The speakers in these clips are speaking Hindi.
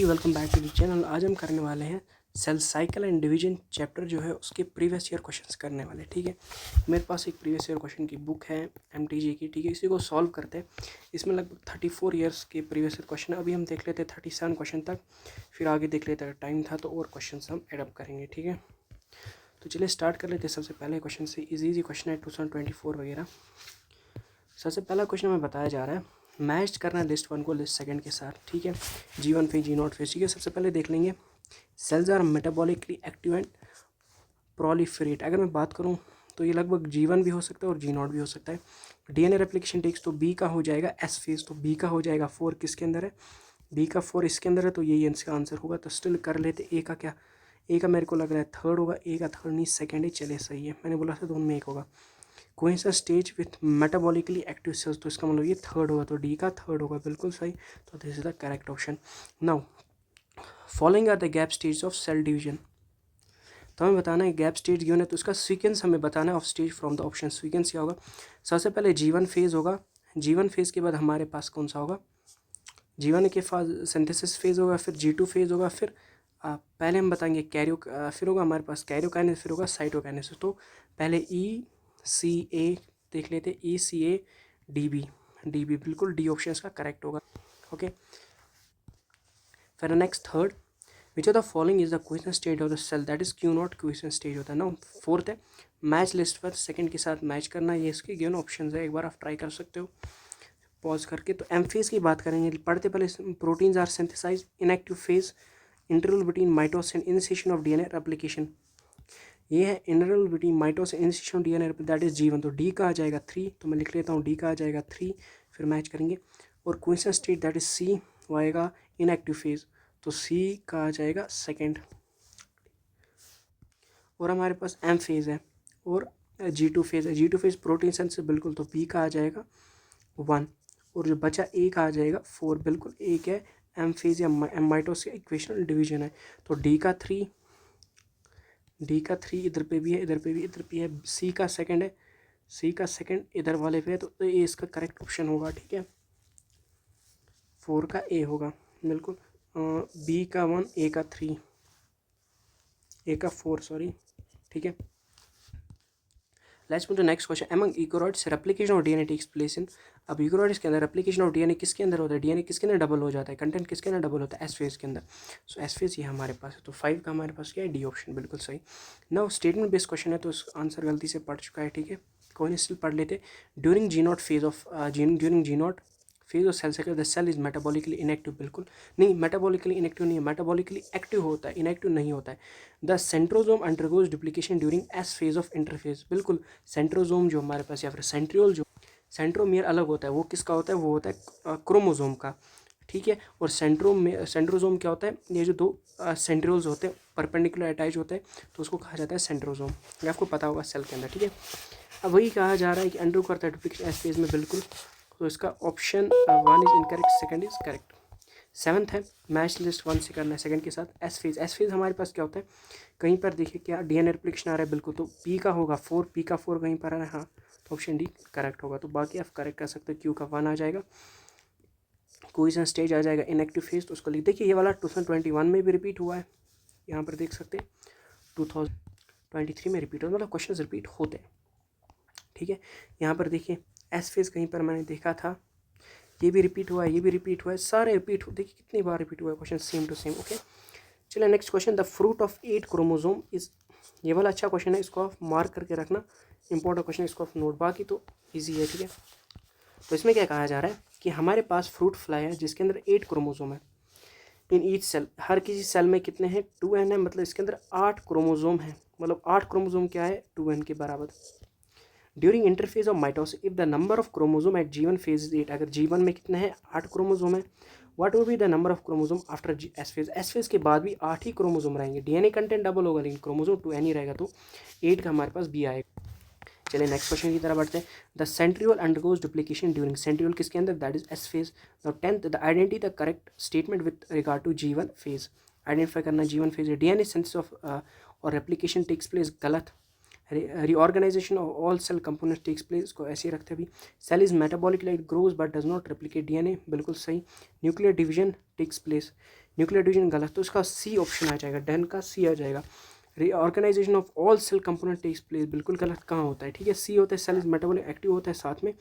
Welcome back to the channel. आज हम करने वाले हैं cell cycle and division chapter जो है उसके प्रीवियस ईयर क्वेश्चंस करने वाले। ठीक है, मेरे पास एक प्रीवियस ईयर क्वेश्चन की बुक है MTG की। ठीक है, इसी को सॉल्व करते हैं। इसमें लगभग 34 ईयर्स के प्रीवियस ईयर क्वेश्चन है। अभी हम देख लेते हैं 37 क्वेश्चन तक, फिर आगे देख लेते हैं, टाइम था तो और क्वेश्चन हम एडअप करेंगे। ठीक है, तो चलिए स्टार्ट कर लेते हैं। सबसे पहले क्वेश्चन से इजी क्वेश्चन है 2024 वगैरह। सबसे पहला क्वेश्चन हमें बताया जा रहा है मैच करना लिस्ट 1 को लिस्ट 2 के साथ। ठीक है, G1 फेज G0 फेज। ठीक है, सबसे पहले देख लेंगे cells are metabolically active and proliferate. अगर मैं बात करूं तो ये लगभग G1 भी हो सकता है और G0 भी हो सकता है। DNA रेप्लिकेशन टेक्स तो B का हो जाएगा S फेज, तो B का हो जाएगा 4 किसके अंदर है, B का 4 इसके अंदर है, तो यही इसका आंसर होगा। तो स्टिल कर लेते A का क्या, A का मेरे को लग रहा है थर्ड होगा, A का थर्ड नहीं सेकेंड ही। चले सही है, मैंने बोला था दोनों में एक होगा। Coincident stage with metabolically active cells, तो इसका मतलब ये थर्ड होगा, तो डी का थर्ड होगा, बिल्कुल सही। तो this is the correct option. Now following are the gap stage of cell division. तो हमें बताना है गैप स्टेज गिवन है, तो उसका सीक्वेंस हमें बताना है of stage from the option. Sequence क्या होगा, सबसे पहले G1 फेज होगा, G1 फेज के बाद हमारे पास कौन सा होगा, G1 के पास सिंथेसिस फेज होगा, फिर G2 फेज होगा, फिर पहले हम बताएंगे फिर होगा हमारे पास कैरियोकाइनेसिस, फिर होगा साइटोकाइनेसिस। तो पहले ECA देख लेते, ECA DB बिल्कुल डी ऑप्शन का करेक्ट होगा। ओके, फिर next third, which of the following is the question stage of the cell, that is Q0 question stage होता है ना। फोर्थ है मैच लिस्ट पर सेकंड के साथ मैच करना, ये इसके गिवन ऑप्शन है, एक बार आप ट्राई कर सकते हो पॉज करके। तो एम फेज की बात करेंगे, पढ़ते पहले proteins are synthesize inactive phase, interval between mitosis and initiation of DNA replication. ये है interval between mitosis and initiation of DNA, that is G1, तो डी का आ जाएगा 3, तो मैं लिख लेता हूँ डी का आ जाएगा 3, फिर मैच करेंगे। और question state that is C वो आएगा इनएक्टिव फेज, तो C का आ जाएगा सेकेंड। और हमारे पास M फेज है और G2 फेज है, G2 फेज प्रोटीन सेंस बिल्कुल, तो B का आ जाएगा 1, और जो बचा A का आ जाएगा 4, बिल्कुल एक है M फेज या माइटोसिस इक्वेशनल डिवीजन है, तो D का 3 इधर पे भी है, इधर पे भी, इधर पे है। C का सेकंड है, C का सेकंड इधर वाले पे है, तो ये इसका करेक्ट ऑप्शन होगा। ठीक है, 4 का A होगा बिल्कुल। B का 1, A का 3, A का 4 सॉरी। ठीक है, let's move to next question. Among eukaryotes replication of DNA takes place in. अब यूकैरियोट्स के अंदर रेप्लिकेशन ऑफ DNA किसके अंदर होता है, DNA किसके अंदर डबल हो जाता है, कंटेंट किसके अंदर डबल होता है, S फेज के अंदर। सो S फेज ये हमारे पास है, तो 5 का हमारे पास क्या है, डी ऑप्शन बिल्कुल सही। नाउ स्टेटमेंट बेस्ड क्वेश्चन है, तो आंसर गलती से पढ़ चुका है। ठीक है, कोई नहीं, स्टिल पढ़ लेते। During G0 phase of during G0 phase of cell cycle the cell is metabolically inactive, बिल्कुल नहीं, मेटाबॉलिकली इनएक्टिव नहीं है, मेटाबॉलिकली एक्टिव होता है, इनएक्टिव नहीं होता है। The centrosome undergoes duplication during S phase of interphase, बिल्कुल सेंट्रोजोम जो हमारे पास, या फिर सेंट्रियोल जो सेंट्रोमियर अलग होता है, वो किसका होता है, वो होता है क्रोमोजोम का। ठीक है, और सेंट्रोजोम क्या होता है, ये जो दो सेंट्रियोल्स होते हैं परपेंडिकुलर अटैच होते हैं, तो उसको कहा जाता है सेंट्रोजोम, ये आपको पता होगा सेल के अंदर। ठीक है, अब वही कहा जा रहा है कि अंडर करता है डुप्लीकेशन S फेज में, बिल्कुल। तो इसका option 1 is incorrect, second is correct. 7th है मैच लिस्ट 1 से करना है सेकंड के साथ S फेज हमारे पास क्या होता है, कहीं पर देखिए क्या DNA रेप्लिकेशन आ रहा है, बिल्कुल, तो P का होगा 4, P का 4 कहीं पर आ रहा है, हाँ, तो ऑप्शन डी करेक्ट होगा। तो बाकी आप करेक्ट कर सकते हो, Q का 1 आ जाएगा, कोई स्टेज आ जाएगा इनएक्टिव फेज, तो उसको लिख देखिए। ये वाला 2021 में भी रिपीट हुआ है, यहाँ पर देख सकते हैं 2023 में रिपीट हो, मतलब क्वेश्चन रिपीट होते हैं। ठीक है, यहाँ पर देखिए S फेज कहीं पर मैंने देखा था, ये भी रिपीट हुआ है, ये भी रिपीट हुआ है, सारे रिपीट हो, देखिए कितनी बार रिपीट हुआ है question, same to same. Okay, चलिए next question, the fruit of 8 chromosome is. ये वाला अच्छा क्वेश्चन है, इसको आप मार्क करके रखना, इंपॉर्टेंट क्वेश्चन, इसको आप नोट, बाकी तो ईजी है। ठीक है, तो इसमें क्या कहा जा रहा है कि हमारे पास फ्रूट फ्लाई है जिसके अंदर 8 क्रोमोजोम है इन ईच सेल, हर किसी सेल में कितने हैं, 2n है, मतलब इसके अंदर 8 क्रोमोजोम है, मतलब 8 क्रोमोजोम क्या है, 2n के बराबर। During interphase of mitosis if the number of chromosome at G1 phase is 8, अगर G1 में कितने हैं, 8 क्रोमोजोम है, what will be the number of chromosome after S phase के बाद भी 8 ही क्रोमोजोम रहेंगे, DNA कंटेंट डबल होगा लेकिन क्रोमोजोम 2n ही रहेगा, तो 8 का हमारे पास बी आएगा। चलिए नेक्स्ट क्वेश्चन की तरफ बढ़ते हैं। The centriole undergoes duplication during, centriole किसके अंदर, that is S phase. The 10th the identity the correct statement with regard to G1 phase, identify करना G1 phase. DNA sense of और रेप्लिकेशन टेक्स प्लेस, गलत, reorganization of all cell components takes place, इसको ऐसे ही रखते हैं अभी। Cell is metabolic like grows but does not replicate DNA, बिल्कुल सही। Nuclear division takes place, nuclear division गलत, तो इसका सी ऑप्शन आ जाएगा, डन का सी आ जाएगा। Reorganization of all cell component takes place, बिल्कुल गलत, कहाँ होता है, ठीक है, सी होता है। सेल इज मेटाबॉलिक एक्टिव होता है, साथ में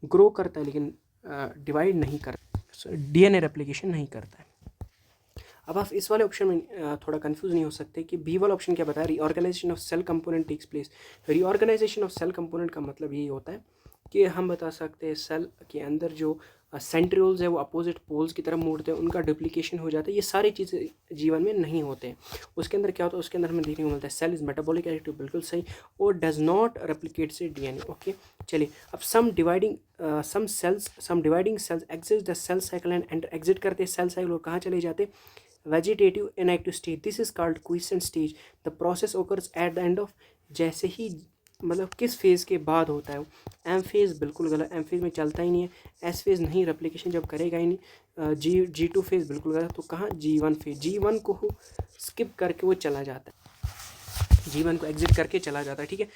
ग्रो करता है लेकिन डिवाइड नहीं करता, डीएनए रेप्लिकेशन नहीं करता है। अब आप इस वाले ऑप्शन में थोड़ा कंफ्यूज नहीं हो सकते कि बी वाला ऑप्शन क्या बताया, reorganization of cell component takes place. Reorganization of cell component का मतलब यही होता है कि हम बता सकते हैं सेल के अंदर जो सेंट्रियोल्स है वो अपोजिट पोल्स की तरफ मुड़ते हैं, उनका डुप्लीकेशन हो जाता है, ये सारी चीज़ें जीवन में नहीं होते हैं। उसके अंदर क्या होता है, उसके अंदर हमें देखने को मिलता है सेल इज मेटाबॉलिक एक्टिव, बिल्कुल सही, और डज नॉट रेप्लिकेट से डीएनए। ओके, चलिए अब some dividing cells exit the cell cycle and enter, exit करते सेल साइकिल और कहाँ चले जाते, vegetative inactive stage, this is called quiescent stage, the process occurs at the end of, जैसे ही मतलब किस फेज़ के बाद होता है वो, एम फेज़, बिल्कुल गलत, एम फेज़ में चलता ही नहीं है, एस फेज़ नहीं, रेप्लिकेशन जब करेगा ही नहीं, G2 फेज़, बिल्कुल गलत, तो कहाँ G1 फेज़, G1 को स्किप करके वो चला जाता है, G1 को एग्जिट करके चला जाता है, ठीक है,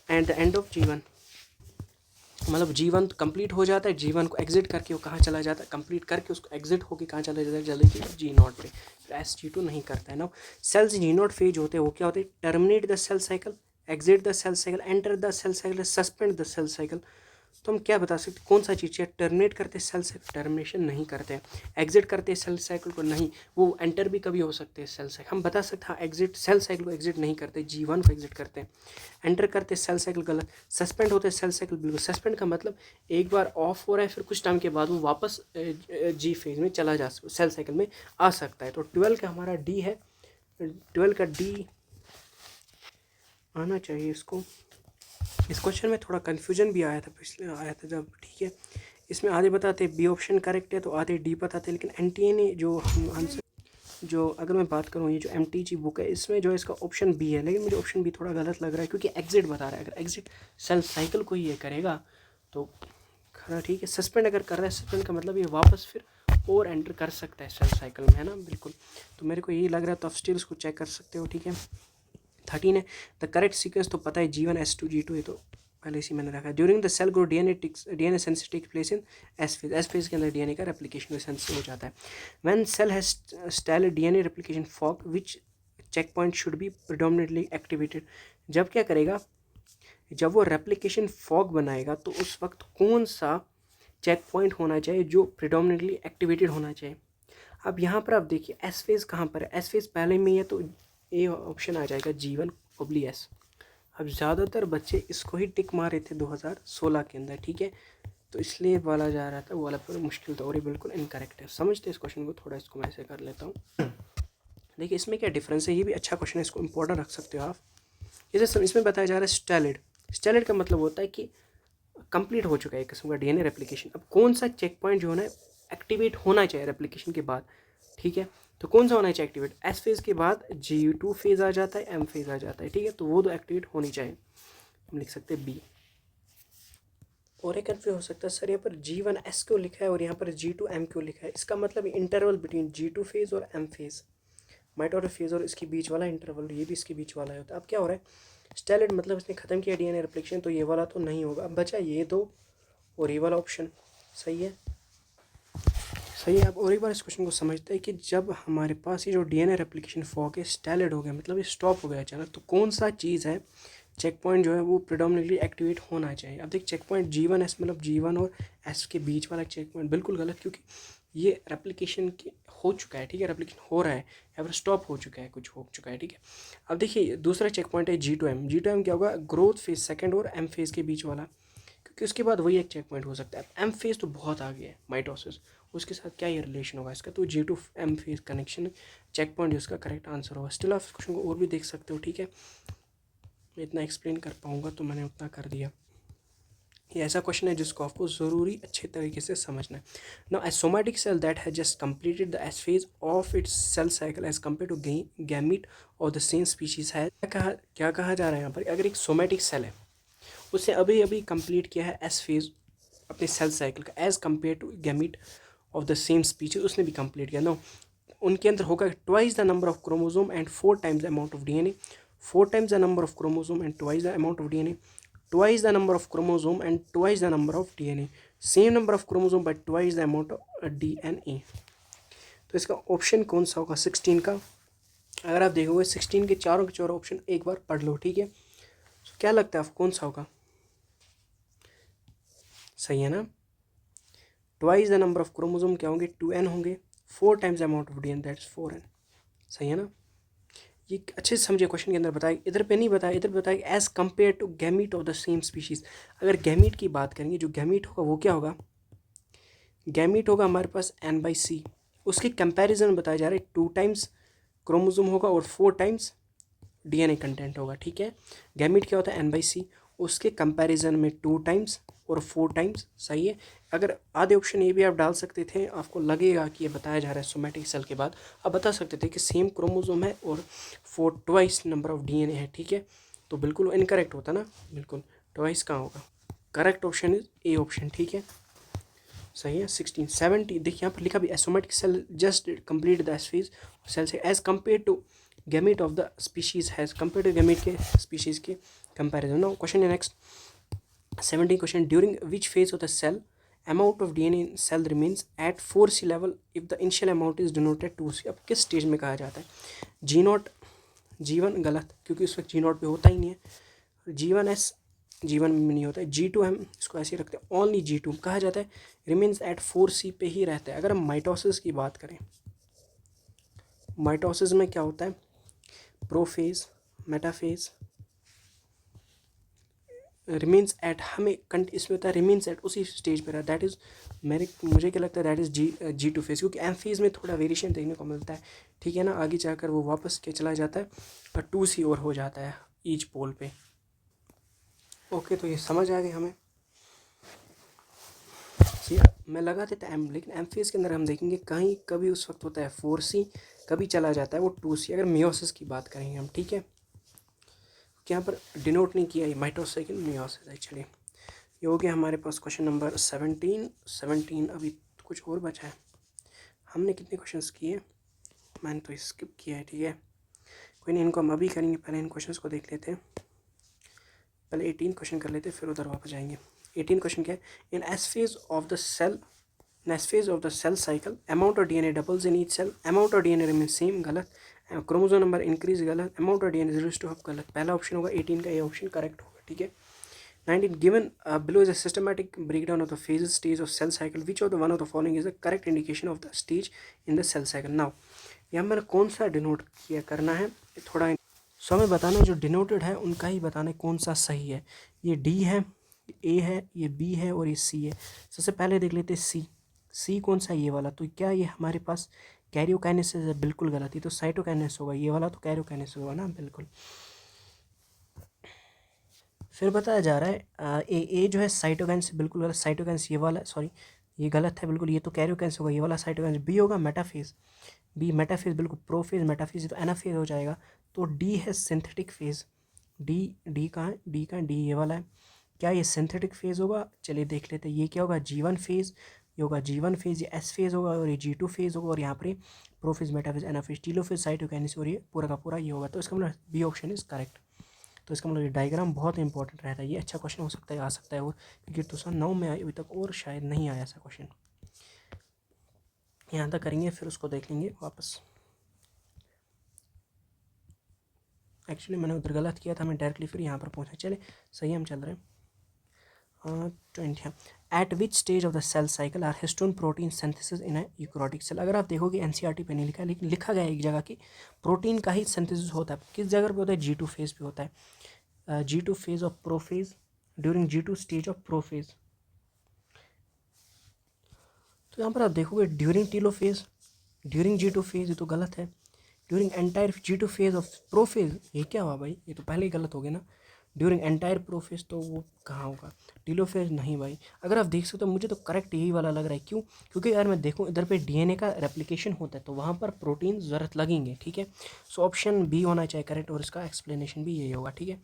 and the end of G1, मतलब G1 तो कंप्लीट हो जाता है, G1 को एग्जिट करके वो कहाँ चला जाता है, कंप्लीट करके उसको एग्जिट होके कहाँ चला जाता है, जल्दी G0 पे, तो SG2 नहीं करता है ना। सेल्स G0 फेज होते हैं, वो क्या होते हैं, terminate the cell cycle, exit the cell cycle, enter the cell cycle, suspend the cell cycle. तो हम क्या बता सकते, कौन सा चीज़ है, टर्मिनेट करते सेल साइकिल, टर्मिनेशन नहीं करते हैं, एग्जिट करते सेल साइकिल को नहीं, वो एंटर भी कभी हो सकते हैं सेल साइकिल, हम बता सकते हैं हाँ, एग्जिट सेल साइकिल को एग्जिट नहीं करते, G1 को एग्जिट करते हैं, एंटर करते सेल साइकिल गलत, सस्पेंड होते सेल साइकिल, बिल्कुल, सस्पेंड का मतलब एक बार ऑफ हो रहा है फिर कुछ टाइम के बाद वो वापस G फेज में चला जा, सेल साइकिल में आ सकता है। तो 12 का हमारा डी है, 12 का डी आना चाहिए इसको। इस क्वेश्चन में थोड़ा कन्फ्यूजन भी आया था, पिछले आया था जब, ठीक है, इसमें आधे बताते बी ऑप्शन करेक्ट है तो आधे डी बताते, लेकिन एनटीए जो हम आंसर, जो अगर मैं बात करूँ ये जो एमटीजी बुक है इसमें जो इसका ऑप्शन बी है, लेकिन मुझे ऑप्शन बी थोड़ा गलत लग रहा है क्योंकि एग्जिट बता रहा है, अगर एग्जिट सेल साइकिल को ही ये करेगा तो खरा ठीक है, सस्पेंड अगर कर रहा है, सस्पेंड का मतलब ये वापस फिर और एंटर कर सकता है सेल साइकिल में, है ना, बिल्कुल, तो मेरे को यही लग रहा है, तो आप स्टिल उसको चेक कर सकते हो, ठीक है। 13 है, द करेक्ट सीक्वेंस तो पता है G1 S2 G2 है, तो पहले इसी मैंने रखा है। During the cell grow DNA sense takes place in S phase, S phase के अंदर डीएनए का रेप्लिकेशन सेंस हो जाता है। When cell has stalled DNA replication fork which check point should be predominantly activated, जब क्या करेगा, जब वो रेप्लिकेशन फॉग बनाएगा तो उस वक्त कौन सा चेक पॉइंट होना चाहिए जो प्रिडोमिनेटली एक्टिवेटेड होना चाहिए। अब यहाँ पर आप देखिए एस फेज कहाँ पर है, एस फेज पहले में ही है तो ए ऑप्शन आ जाएगा G1 ओब्ली एस। अब ज़्यादातर बच्चे इसको ही टिक मारे थे 2016 के अंदर, ठीक है, तो इसलिए बोला जा रहा था वो वाला पूरा मुश्किल था और ये बिल्कुल इनकरेक्ट है। समझते इस क्वेश्चन को, थोड़ा इसको मैं ऐसे कर लेता हूँ। देखिए इसमें क्या डिफरेंस है, ये भी अच्छा क्वेश्चन है, इसको इंपॉर्टेंट रख सकते हो आप। जैसे इसमें बताया जा रहा है स्टेलिड, स्टेलिड का मतलब होता है कि कंप्लीट हो चुका है एक किस्म का डीएनए रेप्लिकेशन। अब कौन सा चेक पॉइंट जो है ना एक्टिवेट होना चाहिए रेप्लिकेशन के बाद, ठीक है, तो कौन सा होना चाहिए एक्टिवेट, एस फेज़ के बाद G2 फेज़ आ जाता है, एम फेज़ आ जाता है, ठीक है, तो वो तो एक्टिवेट होनी चाहिए, हम लिख सकते हैं बी। और एक कन्फ्यूज हो सकता है सर यहाँ पर G1 S क्यों लिखा है और यहाँ पर G2 M क्यों लिखा है, इसका मतलब इंटरवल बिटवीन G2 फेज़ और M फेज़, माइटोटिक फेज़ और इसके बीच वाला इंटरवल, ये भी इसके बीच वाला होता है। अब क्या हो रहा है, स्टेलिड मतलब इसने ख़त्म किया डीएनए रेप्लिकेशन, तो ये वाला तो नहीं होगा, अब बचा ये दो और ये वाला ऑप्शन, सही है, सही है। अब और एक बार इस क्वेश्चन को समझते हैं कि जब हमारे पास ये जो डीएनए रेप्लिकेशन फॉग है स्टेलिड हो गया, मतलब ये स्टॉप हो गया अचानक, तो कौन सा चीज़ है चेक पॉइंट जो है वो प्रिडोमिनेटली एक्टिवेट होना चाहिए। अब देख चेक पॉइंट G1 S मतलब G1 और S के बीच वाला चेक पॉइंट, बिल्कुल गलत, क्योंकि ये रेप्लिकेशन हो चुका है, ठीक है, रेप्लिकेशन हो रहा है या फिर स्टॉप हो चुका है, कुछ हो चुका है, ठीक है। अब देखिए दूसरा चेक पॉइंट है G2M, G2M क्या होगा, ग्रोथ फेज सेकेंड और एम फेज़ के बीच वाला, क्योंकि उसके बाद वही एक चेक पॉइंट हो सकता है। एम फेज़ तो बहुत आगे है माइटोसिस, उसके साथ क्या ये रिलेशन होगा इसका, तो G2 M phase connection check point उसका करेक्ट आंसर होगा। स्टिल आप क्वेश्चन को और भी देख सकते हो, ठीक है, मैं इतना एक्सप्लेन कर पाऊँगा तो मैंने उतना कर दिया। ये ऐसा क्वेश्चन है जिसको आपको ज़रूरी अच्छे तरीके से समझना है। Now a somatic cell that has just completed the S phase of its cell cycle as compare to gamete of the same species है, क्या कहा जा रहा है यहाँ पर, अगर एक सोमैटिक सेल है उसने अभी अभी कंप्लीट किया है एस फेज अपने सेल साइकिल का as compare to gamete of the same species, उसने भी कंप्लीट किया, नो उनके अंदर होगा twice the number of chromosome and 4 times the amount of DNA, 4 times the number of chromosome and twice the amount of DNA, twice the number of chromosome and twice the number of DNA, same number of chromosome but twice the amount of DNA। तो इसका ऑप्शन कौन सा होगा 16 का? अगर आप देखोगे 16 के चारों के चारों ऑप्शन एक बार पढ़ लो, ठीक है। तो क्या लगता है आपको कौन सा होगा? सही है ना? Twice the number of chromosome क्या होंगे? 2n होंगे, 4 times the amount of DNA that's 4n। सही है ना? ये अच्छे से समझिए, क्वेश्चन के अंदर बताया, इधर पे नहीं बताया, इधर बताया as compare to gamete of the same species. अगर गैमीट की बात करेंगे, जो गैमीट होगा वो क्या होगा? गैमीट होगा हमारे पास n/c, उसके कंपैरिजन बताया जा रहा है 2 टाइम्स क्रोमोसोम होगा और 4 टाइम्स DNA कंटेंट होगा, ठीक है। गैमीट क्या होता है? n/c, उसके कंपैरिजन में 2 टाइम्स और 4 टाइम्स। सही है। अगर आधे ऑप्शन ये भी आप डाल सकते थे, आपको लगेगा कि ये बताया जा रहा है सोमैटिक सेल के बाद, आप बता सकते थे कि सेम क्रोमोसोम है और 4 ट्वाइस नंबर ऑफ DNA है, ठीक है। तो बिल्कुल इनकरेक्ट होता ना, बिल्कुल ट्वाइस कहाँ होगा? Correct option is A option, ठीक है। सही है। 16 70 देखिए यहाँ पर लिखा भी somatic cell just complete the S phase cell से as compare to gamete of the species has compared to gamete के स्पीशीज के कंपैरिजन। नाउ क्वेश्चन है next 17 question, during which phase of the cell amount of DNA in cell remains at 4C level if the initial amount is denoted 2C। अब किस स्टेज में कहा जाता है? G0 G1 गलत, क्योंकि उस वक्त G0 पे होता ही नहीं है। G1S G1 में नहीं होता है। G2 हम इसको ऐसे ही रखते हैं, ओनली G2 कहा जाता है, रिमेन्स एट 4C पे ही रहता है। अगर हम माइटोसिस की बात करें, माइटोसिस में क्या होता है? प्रोफेज, मेटाफेज, रिमेन्स एट, हमें कंट इसमें होता है रिमेन्स एट, उसी स्टेज पे रहता है। दैट इज़ मुझे क्या लगता है दैट इज़ G2 फेज, क्योंकि एम फेज में थोड़ा वेरिएशन देखने को मिलता है, ठीक है ना। आगे जाकर वो वापस के चला जाता है और 2C और हो जाता है ईच पोल पे। ओके, तो ये समझ आ गई हमें। मैं लगा देता एम, लेकिन एम फेज के अंदर हम देखेंगे कहीं कभी उस वक्त होता है 4C, कभी चला जाता है वो 2C, अगर मियोसिस की बात करेंगे हम, ठीक है। यहाँ पर डिनोट नहीं किया ये माइटोसिस लेकिन मियोसिस है। चलिए, ये हो गया हमारे पास क्वेश्चन नंबर 17। अभी कुछ और बचा है। हमने कितने क्वेश्चंस किए? मैंने तो स्किप किया है, ठीक है। कोई नहीं, इनको हम अभी करेंगे, पहले इन क्वेश्चंस को देख लेते हैं। पहले 18 क्वेश्चन कर लेते हैं, फिर उधर वापस जाएंगे। 18 क्वेश्चन क्या है? In S phase of the cell, next phase of the cell cycle amount of DNA doubles in each cell, amount of DNA remain same, गलत। क्रोमोसोम नंबर इंक्रीज, गलत। Amount of DNA zero to half, गलत। पहला ऑप्शन होगा 18 का, ये ऑप्शन करेक्ट होगा, ठीक है। 19 given below is a systematic breakdown of the phases stage of cell cycle, which of the one of the following is a correct indication of the stage in the cell cycle? now यहाँ पर कौन सा डिनोट किया करना है थोड़ा, सो हमें बताना है जो डिनोटेड है उनका ही बताना है कौन सा सही है। ये D है, A है, ये B है और ये C है। सबसे पहले देख लेते हैं C कौन सा है? ये वाला। तो क्या ये हमारे पास कैरियोकाइनेसिस है? बिल्कुल गलत। ये तो साइटोकाइनेसिस होगा, ये वाला तो कैरियोकाइनेसिस होगा ना, बिल्कुल। फिर बताया जा रहा है ए जो है साइटोकाइनेसिस, बिल्कुल गलत। साइटोकाइनेसिस ये वाला, सॉरी ये गलत है बिल्कुल, ये तो कैरियोकाइनेसिस होगा, ये वाला साइटोकाइनेसिस। बी होगा मेटाफेज, बी मेटाफेज, बिल्कुल। प्रोफेज मेटाफेज, ये तो एनाफेज हो जाएगा। तो डी है सिंथेटिक फेज। डी कहाँ है? डी ये वाला है। क्या ये सिंथेटिक फेज होगा? चलिए देख लेते हैं। ये क्या होगा? G1 फेज, ये होगा G1 फेज, ये S फेज होगा और ये G2 फेज होगा, और यहाँ पर prophase metaphase anaphase telophase cytokinesis, और ये पूरा का पूरा ये होगा। तो इसका मतलब बी ऑप्शन इज करेक्ट। तो इसका मतलब ये डायग्राम बहुत इंपॉर्टेंट रहता है। ये अच्छा क्वेश्चन हो सकता है, आ सकता है, और क्योंकि 2009 में अभी तक और शायद नहीं आया ऐसा क्वेश्चन। यहाँ तक करेंगे, फिर उसको देख लेंगे वापस। एक्चुअली मैंने उधर गलत किया था, मैं डायरेक्टली फिर यहाँ पर पहुँचा। चले सही हम चल रहे हैं। 20 at which stage of the cell cycle are histone protein synthesis in eukaryotic cell? अगर आप देखोगे NCERT पे नहीं लिखा है, लेकिन लिखा गया है एक जगह कि प्रोटीन का ही सिंथेसिस होता है। किस जगह पे होता है? G2 फेज पे होता है। G2 phase of prophase, during G2 stage of prophase. तो यहाँ पर आप देखोगे during telophase, during G2 phase, ये तो गलत है। During entire G2 phase of prophase, ये क्या हुआ भाई? ये तो पहले ही गलत हो गया ना। ड्यूरिंग एंटायर प्रोफेज, तो वो कहाँ होगा? टीलोफेज नहीं भाई। अगर आप देख सकते हो, मुझे तो करेक्ट यही वाला लग रहा है। क्यों? क्योंकि यार मैं देखूँ इधर पे DNA का रेप्लिकेशन होता है, तो वहाँ पर प्रोटीन ज़रूरत लगेंगे, ठीक है। सो ऑप्शन बी होना चाहिए करेक्ट, और इसका एक्सप्लेनेशन भी यही होगा, ठीक है।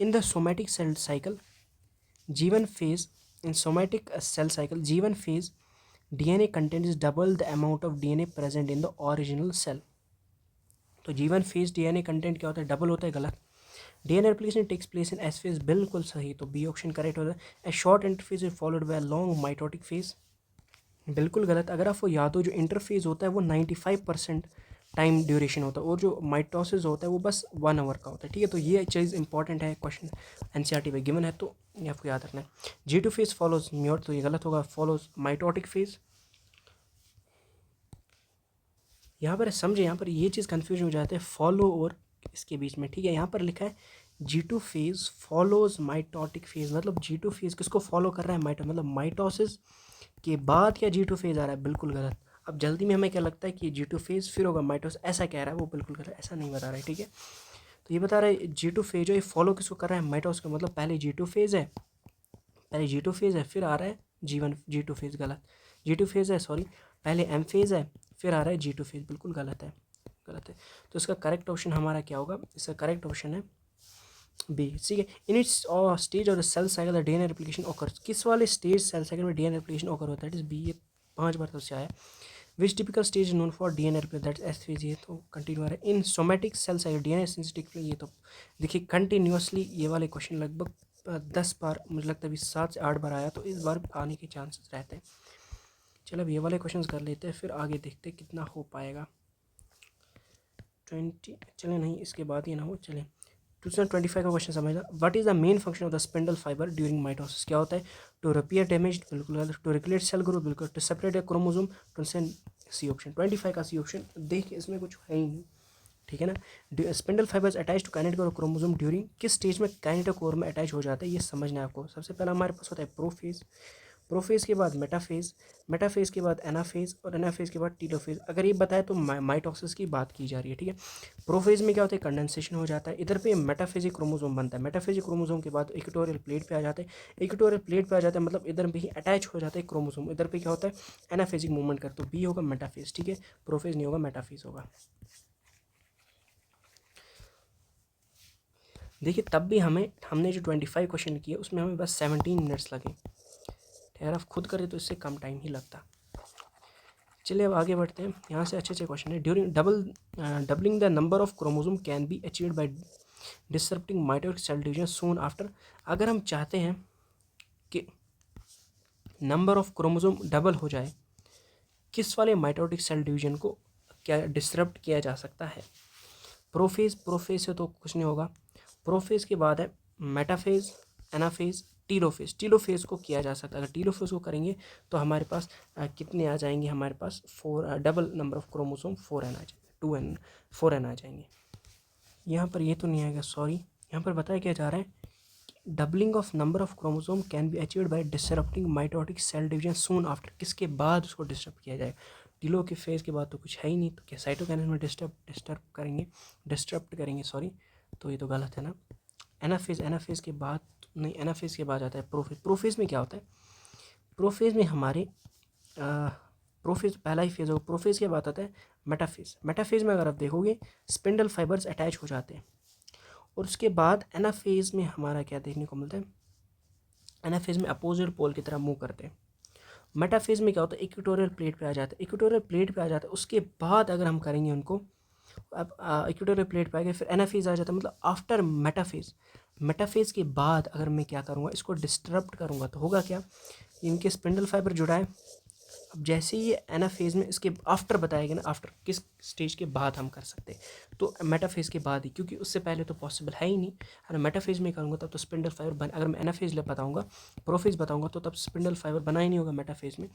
In the somatic cell cycle G1 phase, in somatic cell cycle G1 phase DNA content is double the amount of DNA present in the original cell। तो G1 phase DNA कंटेंट क्या होता है? डबल होता है, गलत। DNA replication takes place in S phase, बिल्कुल सही, तो बी ऑप्शन करेक्ट होता है। A short interphase is followed by long mitotic phase, बिल्कुल गलत। अगर आपको याद हो जो इंटरफेज होता है वो 95% टाइम ड्यूरेशन होता है और जो माइटोसिस होता है वो बस 1 आवर का होता है, ठीक है। तो ये चीज़ इंपॉर्टेंट है, क्वेश्चन एनसीईआरटी में गिवन है, तो ये आपको याद रखना है। G2 फेज फॉलोज म्योर, तो ये गलत होगा, फॉलोज माइटोटिक फेज। यहाँ पर समझे, यहाँ पर ये चीज़ कन्फ्यूज हो जाता है फॉलो और इसके बीच में, ठीक है। यहाँ पर लिखा है G2 phase follows mitotic phase, मतलब G2 फेज किसको फॉलो कर रहा है, मतलब माइटोसिस के बाद क्या G2 फेज आ रहा है, बिल्कुल गलत। अब जल्दी में हमें क्या लगता है कि G2 फेज फिर होगा माइटोसिस, ऐसा कह रहा है वो, बिल्कुल गलत, ऐसा नहीं बता रहा है, ठीक है। तो ये बता रहा है G2 फेज है, ये फॉलो किसको कर रहा है, माइटोसिस का, मतलब पहले G2 फेज है, फिर आ रहा है G2 फेज, गलत। G2 फेज है, सॉरी, पहले M फेज है, फिर आ रहा है G2 फेज, बिल्कुल गलत है, गलत है। तो इसका करेक्ट ऑप्शन हमारा क्या होगा, इसका करेक्ट ऑप्शन है बी, ठीक है। In its stage of the cell cycle the DNA replication occur, किस वाले स्टेज सेल साइकिल में डीएनए रेप्लिकेशन ऑकर होता है, दैट इज बी, ये 5 बार तो से आया। Which typical stage known for DNA replication, that S phase, ये तो कंटिन्यू आ रहा है। In somatic cell cycle DNA synthetic, ये तो देखिए कंटिन्यूसली ये वाले क्वेश्चन लगभग 10 बार, मुझे लगता है अभी 7 से 8 बार आया, तो इस बार आने के चांसेस रहते हैं। चलो अब ये वाले क्वेश्चन कर लेते हैं, फिर आगे देखते हैं कितना हो पाएगा। 20 चले नहीं, इसके बाद ही ना हो, चले 2025 का क्वेश्चन समझना। What is the main function of the spindle fibre during mitosis, क्या होता है, टू रिपेयर डैमेज, बिल्कुल गलत, टू रेगुलेट सेल ग्रोथ, बिल्कुल, to separate a chromosome, to send, C option, 25 का सी ऑप्शन। देखिए इसमें कुछ है ही नहीं, ठीक है ना। Spindle fibres attach to kinetic और क्रोमोसोम ड्यूरिंग, किस स्टेज में काइनेटिक कोर में अटैच हो जाता है, ये समझना है आपको। सबसे पहला हमारे पास होता है प्रोफेज, प्रोफेज के बाद मेटाफेज, मेटाफेज के बाद एनाफेज, और एनाफेज के बाद टीलोफेज। अगर ये बताए तो माइटोसिस की बात की जा रही है, ठीक है। प्रोफेज में क्या होता है, कंडेंसेशन हो जाता है, इधर पे मेटाफेजिक क्रोमोसोम बनता है, मेटाफेजिक क्रोमोसोम के बाद इक्वेटोरियल प्लेट पे आ जाते हैं, इक्वेटोरियल प्लेट पे आ जाता है, मतलब इधर पे ही अटैच हो जाता है क्रोमोसोम, इधर पे क्या होता है, एनाफेजिक मूवमेंट कर, तो बी होगा मेटाफेज, ठीक है। प्रोफेज नहीं होगा, मेटाफेज होगा। देखिए तब भी हमने जो 25 क्वेश्चन किए उसमें हमें बस 17 मिनट्स लगे, अगर आप खुद करें तो इससे कम टाइम ही लगता। चलिए अब आगे बढ़ते हैं, यहाँ से अच्छे अच्छे क्वेश्चन है। During doubling the number of chromosome can be achieved by disrupting mitotic cell division soon after, अगर हम चाहते हैं कि नंबर ऑफ क्रोमोसोम डबल हो जाए, किस वाले माइटोटिक सेल डिवीजन को क्या डिसरप्ट किया जा सकता है, प्रोफेज, प्रोफेज से तो कुछ नहीं होगा, प्रोफेज के बाद है मेटाफेज, एनाफेज, टीलोफेज, टीलोफेज को किया जा सकता है। अगर टीलोफेज को करेंगे तो हमारे पास कितने आ जाएंगे, हमारे पास 4 double number of chromosome 4n आ जाएंगे, 2n 4n आ जाएंगे। यहाँ पर ये तो नहीं आएगा, सॉरी, यहाँ पर बताया क्या जा रहा है, doubling of number of chromosome can be achieved by disrupting mitotic cell division soon after, किसके बाद उसको डिस्टर्ब किया जाएगा, टीलो के फेज के बाद तो कुछ है ही नहीं, तो क्या साइटोकाइनेसिस में डिस्टर्ब करेंगे, सॉरी, तो ये तो गलत है ना। एनाफेज, एनाफेज के बाद नहीं, एनाफेज के बाद आता है प्रोफेज, प्रोफेज में क्या होता है, प्रोफेज में हमारे प्रोफेज पहला ही फेज होगा, प्रोफेज के बाद आता है मेटाफेज, मेटाफेज में अगर आप देखोगे स्पिंडल फाइबर्स अटैच हो जाते हैं, और उसके बाद एनाफेज में हमारा क्या देखने को मिलता है, एनाफेज में अपोजिट पोल की तरह मूव करते हैं। मेटाफेज में क्या होता है, इक्वेटोरियल प्लेट पे आ जाता है, इक्वेटोरियल प्लेट पे आ जाता है, उसके बाद अगर हम करेंगे उनको, अब इक्वेटोरियल प्लेट पे आ गए, फिर एनाफेज आ जाता है, मतलब आफ्टर मेटाफेज, मेटाफेज के बाद अगर मैं क्या करूँगा, इसको डिस्टर्ब करूँगा तो होगा क्या, इनके स्पिंडल फाइबर जुड़ा है। अब जैसे ही एनाफेज में इसके आफ्टर बताएगा ना, आफ्टर किस स्टेज के बाद हम कर सकते हैं, तो मेटाफेज के बाद ही, क्योंकि उससे पहले तो पॉसिबल है ही नहीं। अगर मेटाफेज में करूँगा तब तो स्पिंडल फाइबर अगर मैं एनाफेज बताऊँगा, प्रोफेज बताऊँगा, तो तब स्पिंडल फाइबर बना ही नहीं होगा मेटाफेज में।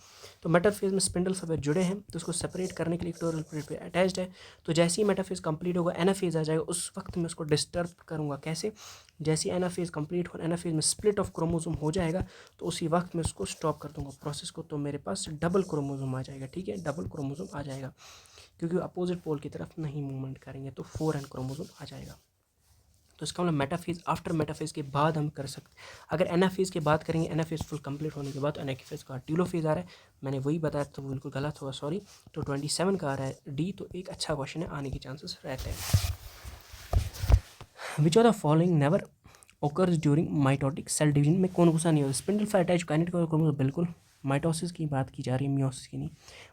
तो मेटाफेज में स्पिंडल फाइबर जुड़े हैं, तो उसको सेपरेट करने के लिए इक्वेटोरियल प्लेट पे अटैच्ड है, तो जैसे ही मेटाफेज कंप्लीट होगा एनाफेज आ जाएगा, उस वक्त मैं उसको डिस्टर्ब करूँगा, कैसे, जैसे ही एनाफेज कंप्लीट हो, एनाफेज में स्प्लिट ऑफ क्रोमोसोम हो जाएगा, तो उसी वक्त मैं उसको स्टॉप कर दूंगा प्रोसेस को, तो मेरे पास डबल क्रोमोसोम आ जाएगा, ठीक है, डबल क्रोमोसोम आ जाएगा, क्योंकि अपोजिट पोल की तरफ नहीं मूवमेंट करेंगे, तो 4n क्रोमोसोम आ जाएगा। तो इसका मतलब मेटाफेज, आफ्टर मेटाफेज के बाद हम कर सकते, अगर एनाफेज के बाद करेंगे, एनाफेज फुल कंप्लीट होने के बाद, तो एनाफेज का टीलोफेज आ रहा है, मैंने वही बताया तो बिल्कुल गलत हुआ, सॉरी, तो 27 का आ रहा है डी, तो एक अच्छा क्वेश्चन है, आने के चांसेस रहते हैं। Which of the following never occurs during mitotic cell division, में कौन सा नहीं होता, spindle fibre attach kinetic chromosome, बिल्कुल, माइटोसिस की बात की जा रही है, मियोसिस की नहीं।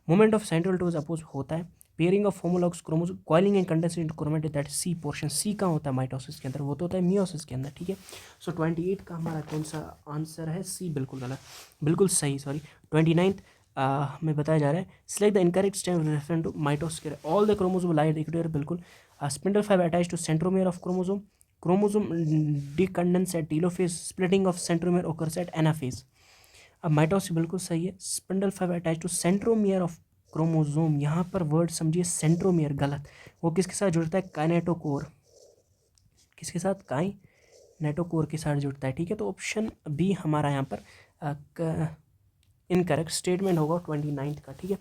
Movement of centrioles oppose होता है, pairing of homologous chromosome, coiling and condensation chromatid, that C portion, C कहाँ होता है माइटोसिस के अंदर, वो तो होता है मियोसिस के अंदर, ठीक है। सो 28 का हमारा कौन सा आंसर है, सी, बिल्कुल गलत, बिल्कुल सही, सॉरी। 29th हमें बताया जा रहा है, select the incorrect stem referent to mitosis, all the chromosome lie at equator, बिल्कुल। Spindle fibre attach to centromere of chromosome, chromosome decondense at telophase, splitting of centromere occurs at anaphase. अब माइटोसिस बिल्कुल सही है, spindle fibre attach to centromere of chromosome, यहाँ पर वर्ड समझिए सेंट्रोमियर, गलत। वो किसके साथ जुड़ता है, काइनेटोकोर, किसके साथ, काइनेटोकोर के साथ जुड़ता है, ठीक है। तो ऑप्शन बी हमारा यहाँ पर इनकरेक्ट स्टेटमेंट होगा 29th का, ठीक है।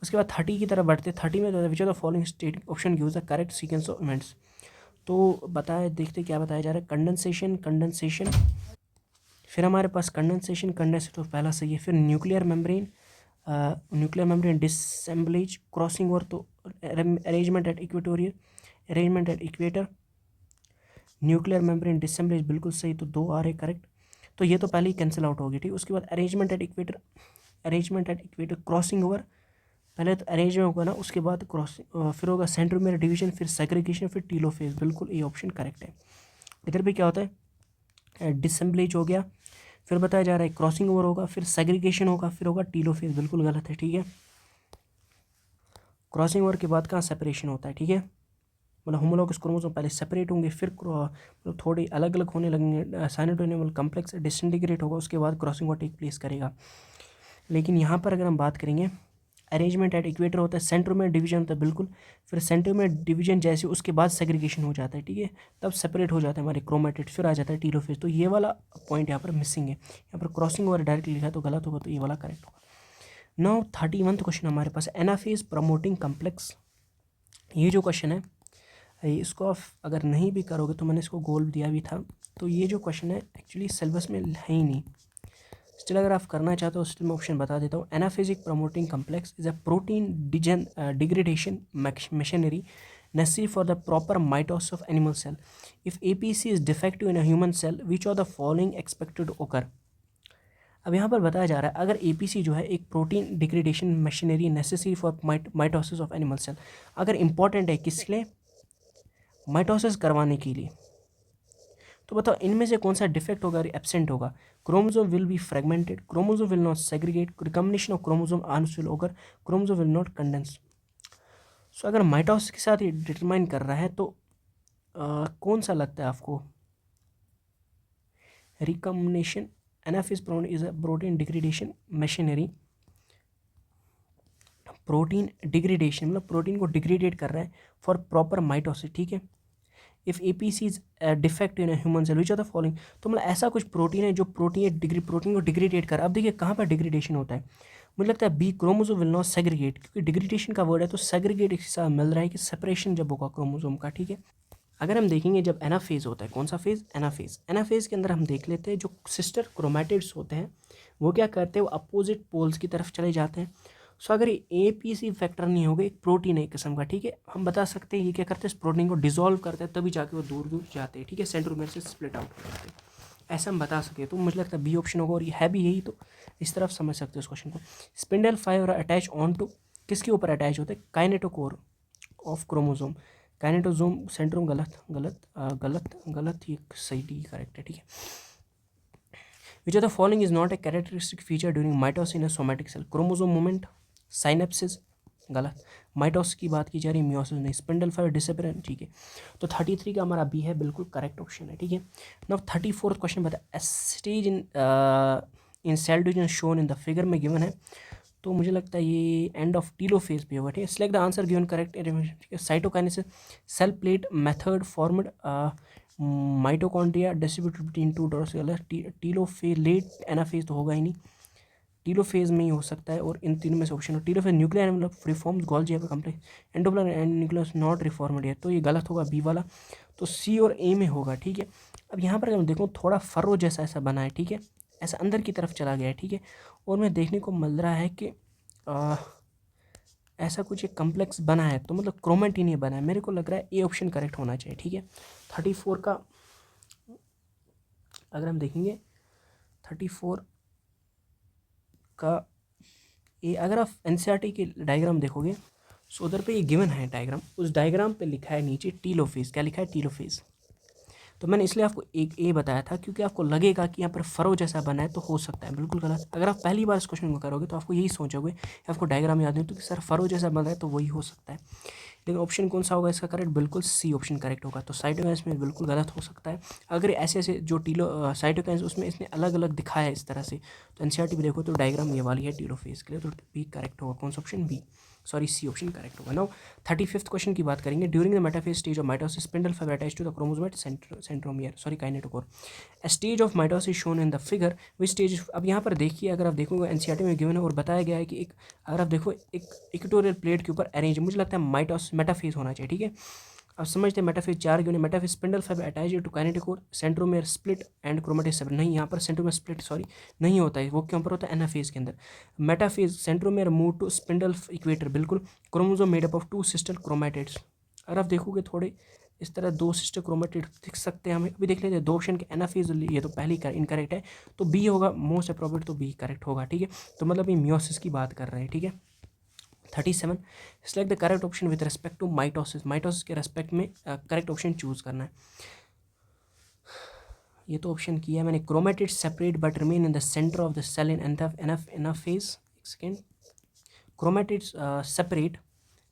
उसके बाद 30 की तरफ बढ़ते, 30 में which are the following state option gives the correct sequence of events. तो बताए, देखते क्या बताया जा रहा है, कंडेंसेशन, कंडेंसेशन, फिर हमारे पास कंडेंसेशन, कंडेंसेशन तो पहला सही है, फिर nuclear membrane, nuclear membrane disassembles, crossing over तो arrangement at equatorial, arrangement at equator, nuclear membrane disassembles बिल्कुल सही, तो 2 आ रहे करेक्ट। तो ये तो पहले ही कैंसिल आउट होगी, ठीक। उसके बाद arrangement at equator, arrangement at equator, crossing over, पहले तो अरेंजमेंट होगा ना, उसके बाद क्रॉसिंग, फिर होगा सेंट्रोमियर डिवीजन, फिर सेग्रीगेशन, फिर टीलोफेज, बिल्कुल ये ऑप्शन करेक्ट है। इधर भी क्या होता है, डिसम्बलेज हो गया, फिर बताया जा रहा है क्रॉसिंग ओवर होगा, फिर सेग्रीगेशन होगा, फिर होगा टीलोफेज, बिल्कुल गलत है, ठीक है। क्रॉसिंग ओवर के बाद कहाँ सेपरेशन होता है, ठीक है, मतलब होमोलॉगस क्रोमोसोम पहले सेपरेट होंगे, फिर मतलब थोड़े अलग अलग होने लगेंगे, साइनोटोनिमल कम्प्लेक्स डिसइंटीग्रेट होगा, उसके बाद क्रॉसिंग ओवर टेक प्लेस करेगा। लेकिन यहाँ पर अगर हम बात करेंगे, अरेंजमेंट एट इक्वेटर होता है, सेंट्रोमियर डिवीजन होता है, बिल्कुल, फिर सेंट्रोमियर डिवीजन जैसे उसके बाद सेग्रीगेशन हो जाता है, ठीक है, तब सेपरेट हो जाता है हमारे क्रोमेटिड, फिर आ जाता है टीलोफेज। तो ये वाला पॉइंट यहाँ पर मिसिंग है, यहाँ पर क्रॉसिंग ओवर डायरेक्टली लिखा है तो गलत होगा, तो ये वाला करेक्ट होगा। नाउ 31st क्वेश्चन हमारे पास, एनाफेज प्रमोटिंग कम्प्लेक्स। ये जो क्वेश्चन है, इसको आप अगर नहीं भी करोगे तो मैंने इसको गोल दिया भी था, तो ये जो क्वेश्चन है एक्चुअली सिलेबस में है ही नहीं, स्टिल अगर आप करना चाहते हो स्टिल मैं ऑप्शन बता देता हूँ। Anaphasic promoting complex is a protein degradation machinery necessary for the proper mitosis of animal cell. If APC is defective in a human cell, which of the following expected to occur? अब यहाँ पर बताया जा रहा है, अगर APC जो है एक protein degradation machinery necessary for mitosis of animal cell, अगर इंपॉर्टेंट है किस लिए, माइटोसिस करवाने के लिए, तो बताओ इनमें से कौन सा डिफेक्ट होगा और एब्सेंट होगा। Chromosome will be fragmented, chromosome will not segregate, recombination of chromosome arms will ओकर, क्रोमोसोम विल नॉट कंडेंस। सो अगर माइटोसिस के साथ ये डिटरमाइन कर रहा है तो कौन सा लगता है आपको, recombination, anaphase is a protein degradation machinery, protein degradation मतलब प्रोटीन को डिग्रेडेट कर रहा है फॉर प्रॉपर माइटोसिस, ठीक है। If APC is defect in human cell which are the following, तो मतलब ऐसा कुछ प्रोटीन है जो प्रोटीन को डिग्रेडेट कर, अब देखिए कहाँ पर डिग्रेडेशन होता है, मुझे लगता है B, chromosome will not segregate, क्योंकि डिग्रेडेशन का वर्ड है तो सेग्रीगेट इसके साथ मिल रहा है कि सेपरेशन जब होगा क्रोमोसोम का, ठीक है। अगर हम देखेंगे जब एनाफेज होता है, कौन सा फेज, एनाफेज, एनाफेज के अंदर हम देख लेते हैं जो सिस्टर क्रोमैटिड्स होते हैं वो क्या करते हैं, वो अपोजिट पोल्स की तरफ चले जाते हैं। सो अगर ये APC फैक्टर नहीं होगा, एक प्रोटीन है एक किस्म का, ठीक है, हम बता सकते हैं ये क्या करते हैं, इस प्रोटीन को डिसॉल्व करते हैं तभी जाके वो दूर दूर जाते हैं, ठीक है, सेंट्रोमियर से स्प्लिट आउट हो जाते हैं, ऐसा हम बता सके। तो मुझे लगता है बी ऑप्शन होगा, और ये है भी यही, तो इस तरफ समझ सकते हो इस क्वेश्चन को। Spindle fibre attach on to, किसके ऊपर अटैच होते हैं, kinetochore of chromosome, kinetosome centromere, गलत गलत गलत गलत, ये सही, डी करेक्ट है, ठीक है। Which of the following is not a characteristic feature during mitosis in a somatic cell, chromosome movement, synapsis, गलत, माइटोसिस की बात की जा रही है, मियोसिस नहीं, स्पिंडल फाइबर डिसअपियरेंस, ठीक है। तो 33 का हमारा बी है, बिल्कुल करेक्ट ऑप्शन है, ठीक है। नाउ 34th क्वेश्चन बता, stage in cell division shown in the figure में गिवन है, तो मुझे लगता है ये एंड ऑफ टीलोफेज पे होगा, ठीक है। Select the answer given correct, ठीक है। Cytokinesis, cell plate method formed, mitochondria distributed between two dots, telophase, late anaphase तो होगा ही नहीं, टीलोफेज में ही हो सकता है, और इन तीनों में से ऑप्शन हो, टीलोफेज न्यूक्लियर मतलब रिफॉर्म्स गोल्जी है complex, endoplasm and nucleus not reformed है, तो ये गलत होगा बी वाला, तो सी और ए में होगा, ठीक है। अब यहाँ पर अगर देखो थोड़ा फर्रो जैसा ऐसा बना है, ठीक है, ऐसा अंदर की तरफ चला गया है, ठीक है, और मैं देखने को मिल रहा है कि ऐसा कुछ एक कम्प्लेक्स बना है, तो मतलब क्रोमेटिन ये बना है, मेरे को लग रहा है ए ऑप्शन करेक्ट होना चाहिए, ठीक है। 34 का अगर हम देखेंगे, 34 का ए, अगर आप NCERT के डायग्राम देखोगे सो उधर पे ये गिवन है डायग्राम, उस डायग्राम पे लिखा है नीचे टीलोफेज। क्या लिखा है? टीलोफेज। तो मैंने इसलिए आपको एक ए बताया था क्योंकि आपको लगेगा कि यहाँ पर फरो जैसा बना है तो हो सकता है, बिल्कुल गलत। अगर आप पहली बार इस क्वेश्चन को करोगे तो आपको यही सोचोगे, आपको डायग्राम याद नहीं तो कि सर फरो जैसा बना है तो वही हो सकता है। लेकिन ऑप्शन कौन सा होगा इसका करेक्ट? बिल्कुल सी ऑप्शन करेक्ट होगा। तो साइटोकाइनेसिस में बिल्कुल गलत हो सकता है। अगर ऐसे ऐसे जो साइटोकाइनेसिस उसमें इसने अलग अलग दिखाया है इस तरह से, तो एनसीईआरटी में देखो तो डायग्राम ये वाली है टीलोफेज के लिए, तो बी करेक्ट होगा। कौन सा option? B, sorry C option correct होगा। नाउ 35th क्वेश्चन की बात करेंगे। During the metaphase stage of mitosis spindle fibre attached to the chromosome at centromere, sorry kinetochore. A stage of mitosis shown in the figure which stage। अब यहाँ पर देखिए, अगर आप देखोगे एनसीईआरटी में गिवन है और बताया गया है कि एक, अगर आप देखो एक इक्वेटोरियल प्लेट के ऊपर अरेंज, मुझे लगता है मेटाफेज होना चाहिए, ठीक है। अब समझते हैं मेटाफेज 4 क्यों नहीं। Metaphase spindle fibre attached to kinetochore, centromere split and chromatids separate. नहीं, यहाँ पर सेंट्रोमेयर स्प्लिट सॉरी नहीं होता है, वो क्यों पर होता है? एनाफेज के अंदर। Metaphase centromere move to spindle equator, बिल्कुल। Chromosome made up of 2 sister chromatids. अगर आप देखोगे थोड़े इस तरह 2 सिस्टर क्रोमेटिड दिख सकते हैं हमें। अभी देख लेते हैं 2 ऑप्शन के एनाफेज, ये तो पहली इनकरेक्ट है, तो बी होगा मोस्ट अप्रोप्रिएट, तो बी करेक्ट होगा, ठीक है। तो मतलब ये मियोसिस की बात कर रहे हैं, ठीक है। 37 select the correct option with respect to mitosis. Mitosis के रेस्पेक्ट में करेक्ट ऑप्शन चूज करना है। ये तो ऑप्शन किया है मैंने। Chromatid separate but remain in the centre of the cell in anaphase. एक second, chromatid separate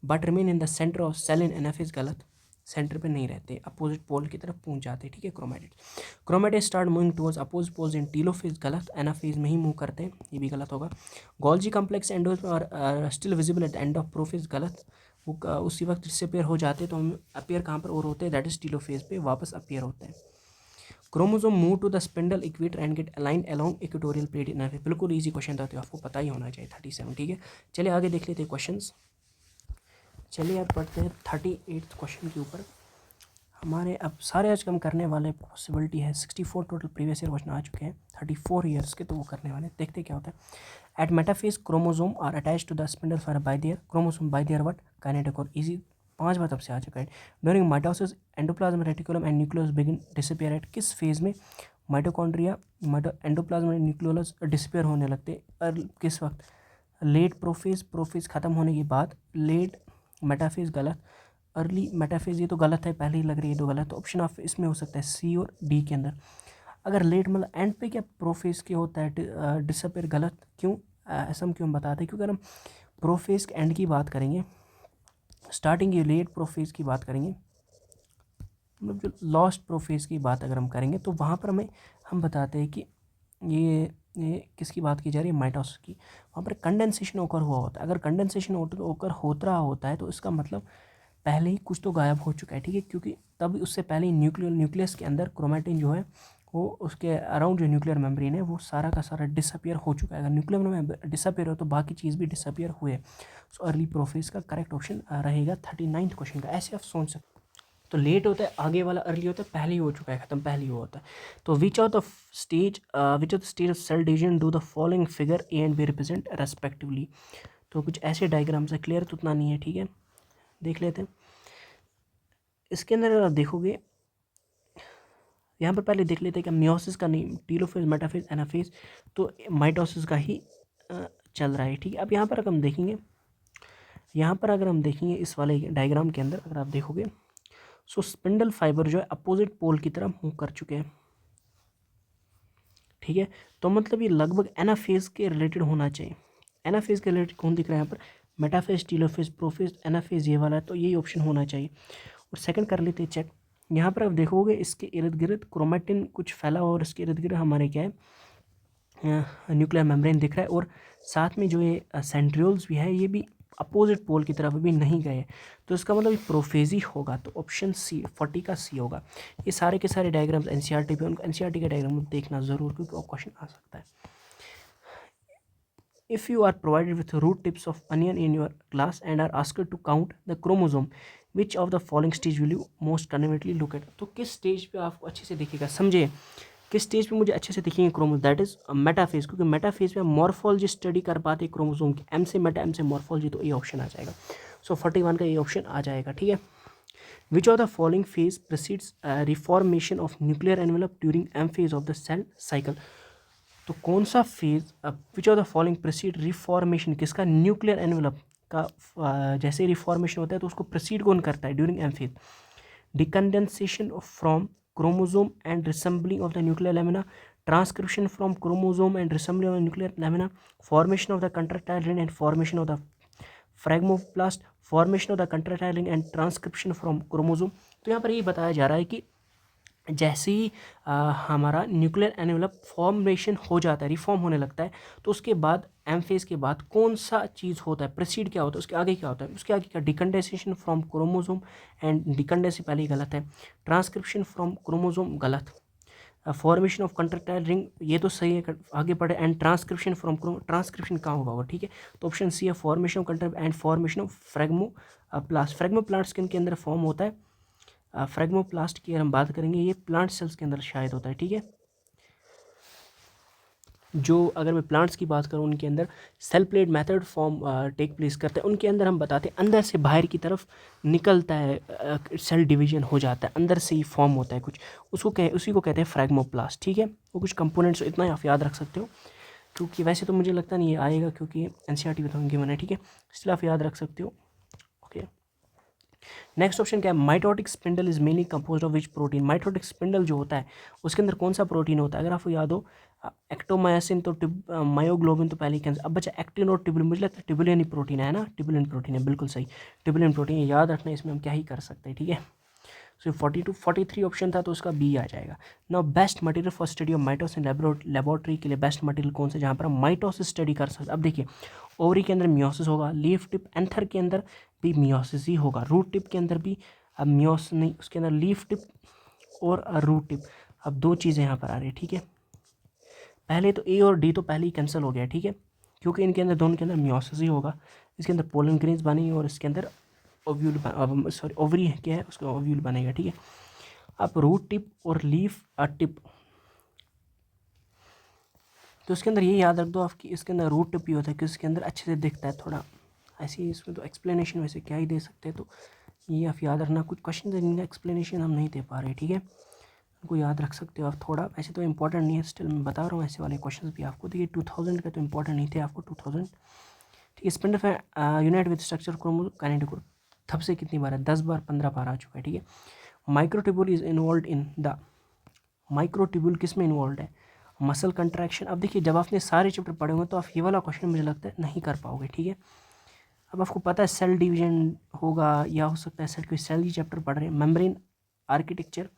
but remain in the centre of cell in anaphase, गलत। सेंटर पे नहीं रहते, अपोजिट पोल की तरफ पहुंच जाते, ठीक है। Chromatid start moving towards opposite poles in telophase, गलत। एनाफेज में ही मूव करते हैं, ये भी गलत होगा। गोल्जी कॉम्प्लेक्स एंडोज और still visible at the end of prophase, गलत। वो उसी वक्त डिसअपियर हो जाते, तो हम अपीयर कहाँ पर और होते हैं? दैट इज टीलोफेज पे वापस अपीयर होते हैं। Chromosome move to the spindle equator and get aligned along equatorial plate in anaphase. बिल्कुल ईजी क्वेश्चन था, तो आपको पता ही होना चाहिए। 37, ठीक है। चलिए आगे देख लेते हैं क्वेश्चन। चलिए अब पढ़ते हैं 38th क्वेश्चन के ऊपर। हमारे अब सारे आज हम करने वाले, पॉसिबिलिटी है 64 टोटल प्रीवियस ईयर क्वेश्चन आ चुके हैं 34 ईयर्स के, तो वो करने वाले। देखते क्या होता है। At metaphase chromosome are attach to the spindle fibre by their chromosome by their what? Kinetochore. Easy 5 बार तब से आ चुका है। During mitosis endoplasm reticulum and nucleus begin disappear at, किस फेज में माइटोकॉन्ड्रिया एंडोप्लाज्म न्यूक्लियोलस डिसअपियर होने लगते? और किस वक्त? लेट प्रोफेज, प्रोफेज खत्म होने के बाद। लेट मेटाफेज, गलत। अर्ली मेटाफेज, ये तो गलत है, पहले ही लग रही है तो गलत। तो ऑप्शन ऑफ इसमें हो सकता है सी और डी के अंदर। अगर लेट मतलब एंड पे क्या प्रोफेज के होता है डिसअपियर, गलत। क्यों ऐसा हम क्यों बताते हैं? क्योंकि अगर हम प्रोफेज के एंड की बात करेंगे, स्टार्टिंग ये लेट प्रोफेज की बात करेंगे, मतलब जो लास्ट प्रोफेज की बात अगर हम करेंगे, तो वहाँ पर हम बताते हैं कि ये किसकी बात की जा रही है? माइटोसिस की। वहाँ पर कंडेंसेशन ओकर हुआ होता है। अगर कंडेंसेशन ओकर होत रहा होता है तो इसका मतलब पहले ही कुछ तो गायब हो चुका है, ठीक है। क्योंकि तब उससे पहले ही न्यूक्लियस के अंदर क्रोमेटिन जो है वो उसके अराउंड जो न्यूक्लियर मेम्ब्रेन है वो सारा का सारा डिसअपियर हो चुका है। अगर न्यूक्लियर में डिसअपियर हो तो बाकी चीज़ भी डिसअपियर हुए। सो अर्ली प्रोफेज का करेक्ट ऑप्शन रहेगा 39th क्वेश्चन का। ऐसे आप सोच सकते। तो लेट होता है, आगे वाला अर्ली होता है, पहले ही हो चुका है, खत्म पहले ही हुआ होता है। तो which of the stage of cell division do the following figure A and B represent respectively? तो कुछ ऐसे डायग्राम्स है, क्लियर तो उतना नहीं है, ठीक है। देख लेते हैं। इसके अंदर आप देखोगे, यहाँ पर पहले देख लेते हैं कि मियोसिस का नहीं, टीलोफेज, मेटाफेज, एनाफेज, तो माइटोसिस का ही चल रहा है, ठीक है। अब यहाँ पर अगर हम देखेंगे, इस वाले डायग्राम के अंदर अगर आप देखोगे, सो स्पिंडल फाइबर जो है अपोजिट पोल की तरफ मूव कर चुके हैं, ठीक है। तो मतलब ये लगभग एनाफेज के रिलेटेड होना चाहिए। एनाफेज के रिलेटेड कौन दिख रहा है यहाँ पर? मेटाफेज, टीलोफेज, प्रोफेज, एनाफेज, ये वाला है, तो यही ऑप्शन होना चाहिए। और सेकंड कर लेते हैं चेक। यहाँ पर आप देखोगे इसके इर्द गिर्द क्रोमेटिन कुछ फैला हुआ और इसके इर्द गिर्द हमारे क्या है, न्यूक्लियर मेम्ब्रेन दिख रहा है। और साथ में जो ये सेंट्रियोल्स भी है ये भी अपोजिट पोल की तरफ भी नहीं गए, तो इसका मतलब प्रोफेजी होगा। तो ऑप्शन सी 40 का सी होगा। ये सारे के सारे डायग्राम्स एनसीईआरटी पे, उनको एनसीईआरटी के डायग्राम देखना ज़रूर, क्योंकि क्वेश्चन आ सकता है। If you are provided with root tips of onion in your class and are asked to count the chromosome, which of the following stage will you most conveniently look at? तो किस स्टेज पे आपको अच्छे से दिखेगा, समझे, किस स्टेज पे मुझे अच्छे से दिखेंगे क्रोमोसोम? दैट इज मेटाफेज, क्योंकि मेटाफेज पे मॉर्फोलॉजी स्टडी कर पाते क्रोमोसोम की। एम से मेटा, एम से मॉर्फोलॉजी, तो ये ऑप्शन आ जाएगा। सो 41 का ये ऑप्शन आ जाएगा, ठीक है। Which of the following phase proceeds reformation of nuclear envelope during M phase of the cell cycle? तो कौन सा phase, which of the following proceed reformation, किसका? न्यूक्लियर एनवेलप का जैसे रिफॉर्मेशन होता है तो उसको प्रोसीड कौन करता है during M phase? Decondensation from chromosome and reassembling of the nuclear lamina, transcription from chromosome and reassembling of the nuclear lamina, formation of the contractile ring and formation of the phragmoplast, formation of the contractile ring and transcription from chromosome. तो यहाँ पर ये बताया जा रहा है कि जैसे ही हमारा न्यूक्लियर एनवेलप फॉर्मेशन हो जाता है, रिफॉर्म होने लगता है, तो उसके बाद एम फेज के बाद कौन सा चीज़ होता है, प्रोसीड क्या होता है, उसके आगे क्या होता है, उसके आगे क्या, डिकंडेंसेशन फ्रॉम क्रोमोसोम एंड डिकंडेंस पहले ही गलत है, ट्रांसक्रिप्शन फ्रॉम क्रोमोसोम गलत, फॉर्मेशन ऑफ कंट्रैक्टाइल रिंग ये तो सही है, आगे पढ़े, एंड ट्रांसक्रिप्शन फ्रॉम ट्रांसक्रिप्शन कहाँ होगा वो, ठीक है। तो ऑप्शन सी है formation of contract and formation of phragmoplast. Phragmoplast किनके अंदर फॉर्म होता है? फ्रैगमोप्लास्ट की अगर हम बात करेंगे ये प्लांट सेल्स के अंदर शायद होता है, ठीक है। जो अगर मैं प्लांट्स की बात करूँ उनके अंदर cell plate method form take place करते हैं, उनके अंदर हम बताते हैं अंदर से बाहर की तरफ निकलता है, सेल डिवीजन हो जाता है, अंदर से ही फॉर्म होता है कुछ, उसी को कहते हैं फ्रैगमोप्लास्ट, ठीक है। वो कुछ कंपोनेंट्स इतना आप याद रख सकते हो, क्योंकि वैसे तो मुझे लगता नहीं ये आएगा क्योंकि एनसीईआरटी में तो गिवन है, ठीक है, इसलिए आप याद रख सकते हो। ओके, नेक्स्ट ऑप्शन क्या है? Mitotic spindle is mainly compose of which protein? Mitotic spindle जो होता है उसके अंदर कौन सा प्रोटीन होता है? अगर आपको याद हो एक्टोमायसिन तो मायोग्लोबिन तो पहले कैंसर, अब बचा एक्टिन और टिबुलिन, मुझे लगता है टिबुलिन ही प्रोटीन है ना, टिबुलिन प्रोटीन है, बिल्कुल सही, टिबुलिन प्रोटीन याद रखना, इसमें हम क्या ही कर सकते हैं, ठीक है। सो 42-43 ऑप्शन था तो उसका बी आ जाएगा। Now best material for study of mitosis laboratory के लिए बेस्ट मटेरियल कौन सा जहाँ पर हम माइटोसिस स्टडी कर सकते हैं? अब देखिए, ओवरी के अंदर मियोसिस होगा, लीफ टिप एंथर के अंदर भी मियोसिस ही होगा, रूट टिप के अंदर भी अब मियोसिस नहीं, उसके अंदर लीफ टिप और रूट टिप, अब दो चीज़ें यहाँ पर आ रही है, ठीक है। पहले तो ए और डी तो पहले ही कैंसिल हो गया, ठीक है, क्योंकि इनके अंदर दोनों के अंदर मियोसिस ही होगा, इसके अंदर पोलन ग्रेन्स बनेंगे और इसके अंदर ओव्यूल सॉरी ओवरी क्या है उसका ओव्यूल बनेगा, ठीक है। अब रूट टिप और लीफ टिप, तो इसके अंदर ये याद रख दो आपकी, इसके अंदर रूट टिप ही होता है कि इसके अंदर अच्छे से दिखता है थोड़ा, ऐसे ही इसमें तो एक्सप्लेनेशन वैसे क्या ही दे सकते हैं, तो ये आप याद रखना, कुछ क्वेश्चन जिनका एक्सप्लेनेशन हम नहीं दे पा रहे, ठीक है, उनको याद रख सकते हो आप थोड़ा, वैसे तो इंपॉर्टेंट नहीं है, स्टिल मैं बता रहा हूँ ऐसे वाले क्वेश्चन भी आपको, देखिए 2000 का तो इंपॉर्टेंट नहीं थे आपको 2000, ठीक है। Spindle unite with structure chromosome kinetic group थब से कितनी बार है? 10 बार, 15 बार आ चुका है, ठीक है। Microtubule is involve in the, microtubule किस में इन्वॉल्व है? Muscle contraction. अब देखिए जब आपने सारे चैप्टर पढ़े होंगे तो आप ये वाला क्वेश्चन मुझे लगता है नहीं कर पाओगे, ठीक है। अब आपको पता है सेल डिवीजन होगा या हो सकता है सेल कोई सेल की चैप्टर पढ़ रहे हैं, मेम्ब्रेन आर्किटेक्चर,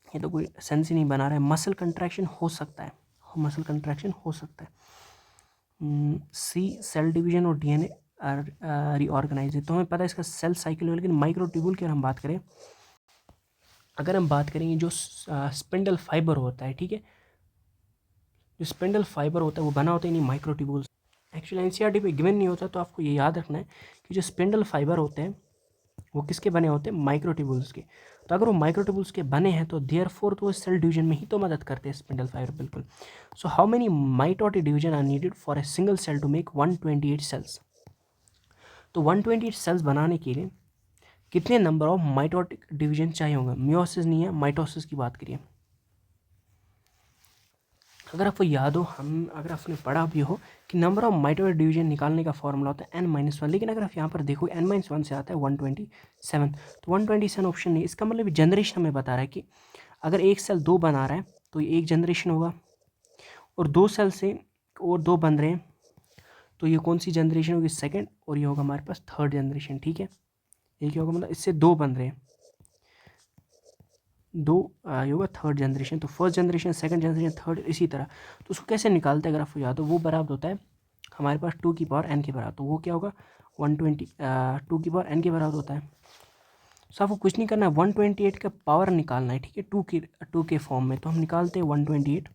ये तो कोई सेंस ही नहीं बना रहा है। मसल कंट्रैक्शन हो सकता है, मसल कंट्रैक्शन हो सकता है। सी सेल डिवीजन और डीएनए रीऑर्गेनाइज, तो हमें पता है इसका सेल साइकिल है, लेकिन माइक्रोट्यूब्यूल की अगर हम बात करें, अगर हम बात करेंगे जो स्पिंडल फाइबर होता है, ठीक है, जो स्पिंडल फाइबर होता है वो बना होता है नहीं माइक्रोट्यूब्यूल्स, एक्चुअली एनसीईआरटी पे गिवन नहीं होता, तो आपको ये याद रखना है कि जो स्पिंडल फाइबर होते हैं वो किसके बने होते हैं? माइक्रोट्यूब्यूल्स के। तो अगर वो माइक्रोट्यूब्यूल्स के बने हैं तो देयरफॉर तो वो सेल डिवीजन में ही तो मदद करते हैं स्पिंडल फाइबर, बिल्कुल। So how many mitotic division are needed for a single cell to make 128 cells? तो 128 सेल्स बनाने के लिए कितने नंबर ऑफ माइटोटिक डिवीजन चाहिए होगा? मियोसिस नहीं है, माइटोसिस की बात करिए। अगर आपको याद हो, हम अगर आपने पढ़ा भी हो कि नंबर ऑफ माइटोटिक डिवीजन निकालने का फॉर्मूला होता है n-1, लेकिन अगर आप यहाँ पर देखो n-1 से आता है 127, तो 127 ऑप्शन नहीं, इसका मतलब जनरेशन हमें बता रहा है कि अगर एक सेल दो बना रहा है तो ये एक जनरेशन होगा, और दो सेल से और दो बन रहे हैं तो ये कौन सी जनरेशन होगी? सेकेंड, और ये होगा हमारे पास थर्ड जनरेशन, ठीक है। ये क्या होगा? मतलब इससे दो बन रहे हैं, दो ये होगा थर्ड जनरेशन, तो first generation, second generation, third, इसी तरह। तो उसको कैसे निकालते हैं अगर आपको याद हो, वो बराबर होता है हमारे पास 2 की पावर n के बराबर, तो वो क्या होगा 120 2 की पावर n के बराबर होता है। सो आपको कुछ नहीं करना है, 128 का पावर निकालना है, ठीक है, 2 के फॉर्म में, तो हम निकालते हैं 128,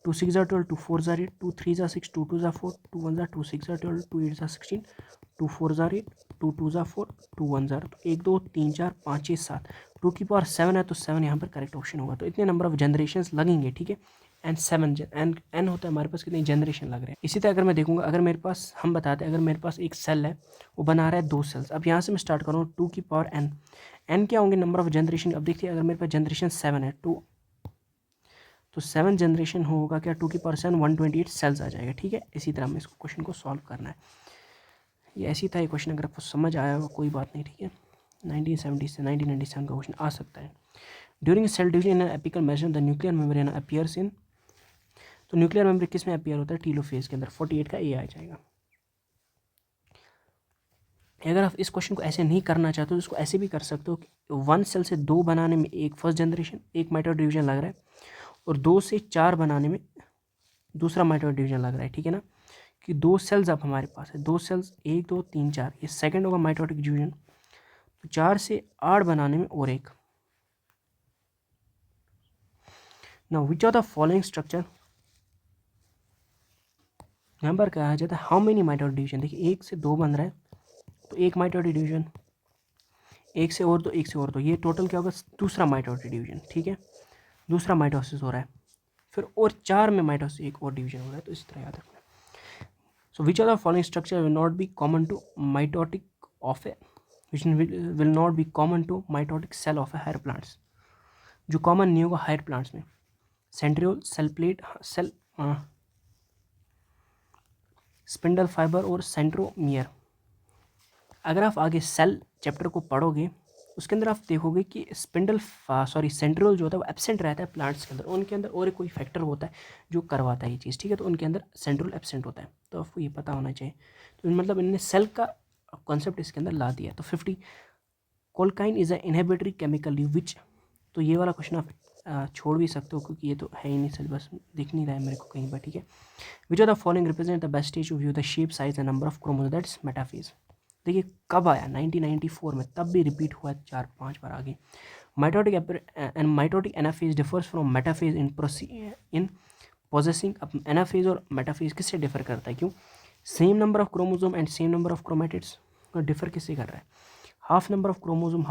2 6 12, 2 4 8, 2 3 6, 2 2 4, 2 1 2 6 12, 2 8 16, 2 4 8, 2 2 4, 2 1 0, तो 1 2 3 4 5 6 7, 2 की पावर 7 है तो 7 यहाँ पर करेक्ट ऑप्शन होगा। तो इतने नंबर ऑफ जनरेशन्स लगेंगे, ठीक है, एंड 7 एन होता है हमारे पास कितने जनरेशन लग रहे हैं। इसी तरह अगर मैं देखूंगा, अगर मेरे पास, हम बताते हैं अगर मेरे पास एक सेल है वो बना रहा है 2 सेल्स, अब यहाँ से मैं स्टार्ट करूँ 2 की पावर n क्या होंगे नंबर ऑफ जनरेशन? अब देखिए अगर मेरे पास जनरेशन 7 है, 2, तो 7 जनरेशन होगा क्या, 2^7 128 सेल्स आ जाएगा। ठीक है, इसी तरह हमें इसको क्वेश्चन को सॉल्व करना है। ये ऐसी था ये क्वेश्चन, अगर आपको समझ आया होगा कोई बात नहीं। ठीक है, 1970 से 1997 का क्वेश्चन आ सकता है। During cell division in apical membrane the nuclear membrane appears in, तो न्यूक्लियर मेम्ब्रेन किस में अपीयर होता है, टीलोफेज के अंदर। 48 का ए आ जाएगा। अगर आप इस क्वेश्चन को ऐसे नहीं करना चाहते तो इसको ऐसे भी कर सकते हो कि 1 सेल से 2 बनाने में एक फर्स्ट जनरेशन, एक माइटोट डिवीजन लग रहा है, और 2 से 4 बनाने में दूसरा माइटोट डिवीजन लग रहा है। ठीक है ना, कि 2 सेल्स अब हमारे पास है, 2 सेल्स 1 2 3 4, ये सेकंड होगा माइटोटिक डिवीजन। तो 4 से 8 बनाने में और एक। Now which of the following structure, यहाँ पर कहा जाता है हाउ मेनी माइटोटिक डिवीजन। देखिए 1 से 2 बन रहा है तो एक माइटोटिक डिवीजन, एक से और 2, एक से और 2, ये टोटल क्या होगा, दूसरा माइटोटिक डिवीजन। ठीक है, दूसरा माइटोसिस हो रहा है, फिर और 4 में माइटोसिस एक और डिवीजन हो रहा है। तो इस तरह याद रखना। So which of the following structure will not be common to mitotic of a, which will not be common to mitotic cell of a higher plants, जो कॉमन नहीं होगा हायर प्लांट्स में। Centriole, cell plate, cell spindle fibre और सेंट्रोमियर। अगर आप आगे सेल चैप्टर को पढ़ोगे उसके अंदर आप देखोगे कि सेंट्रियोल जो होता है वो एब्सेंट रहता है प्लांट्स के अंदर। उनके अंदर और कोई फैक्टर होता है जो करवाता है ये चीज़। ठीक है, तो उनके अंदर सेंट्रियोल एब्सेंट होता है, तो आपको ये पता होना चाहिए। तो मतलब इन्होंने सेल का कॉन्सेप्ट इसके अंदर ला दिया। तो 50 colchicine is a inhibitory chemical which, तो ये वाला क्वेश्चन आप छोड़ भी सकते हो क्योंकि ये तो है ही नहीं, सिलेबस दिख नहीं रहा है मेरे को कहीं पर। ठीक है, which of the following represent the best stage to view the shape, size and number of chromosome, that's metaphase. देखिए कब आया, 1994 में, तब भी रिपीट हुआ 4-5 बार आगे। Mitotic and mitotic anaphase differs from metaphase in possessing. अब एनाफेज और मेटाफेज किससे डिफर करता है, क्यों, same number of chromosome and same number of chromatids. Differ किससे कर रहा है, half number of chromosome,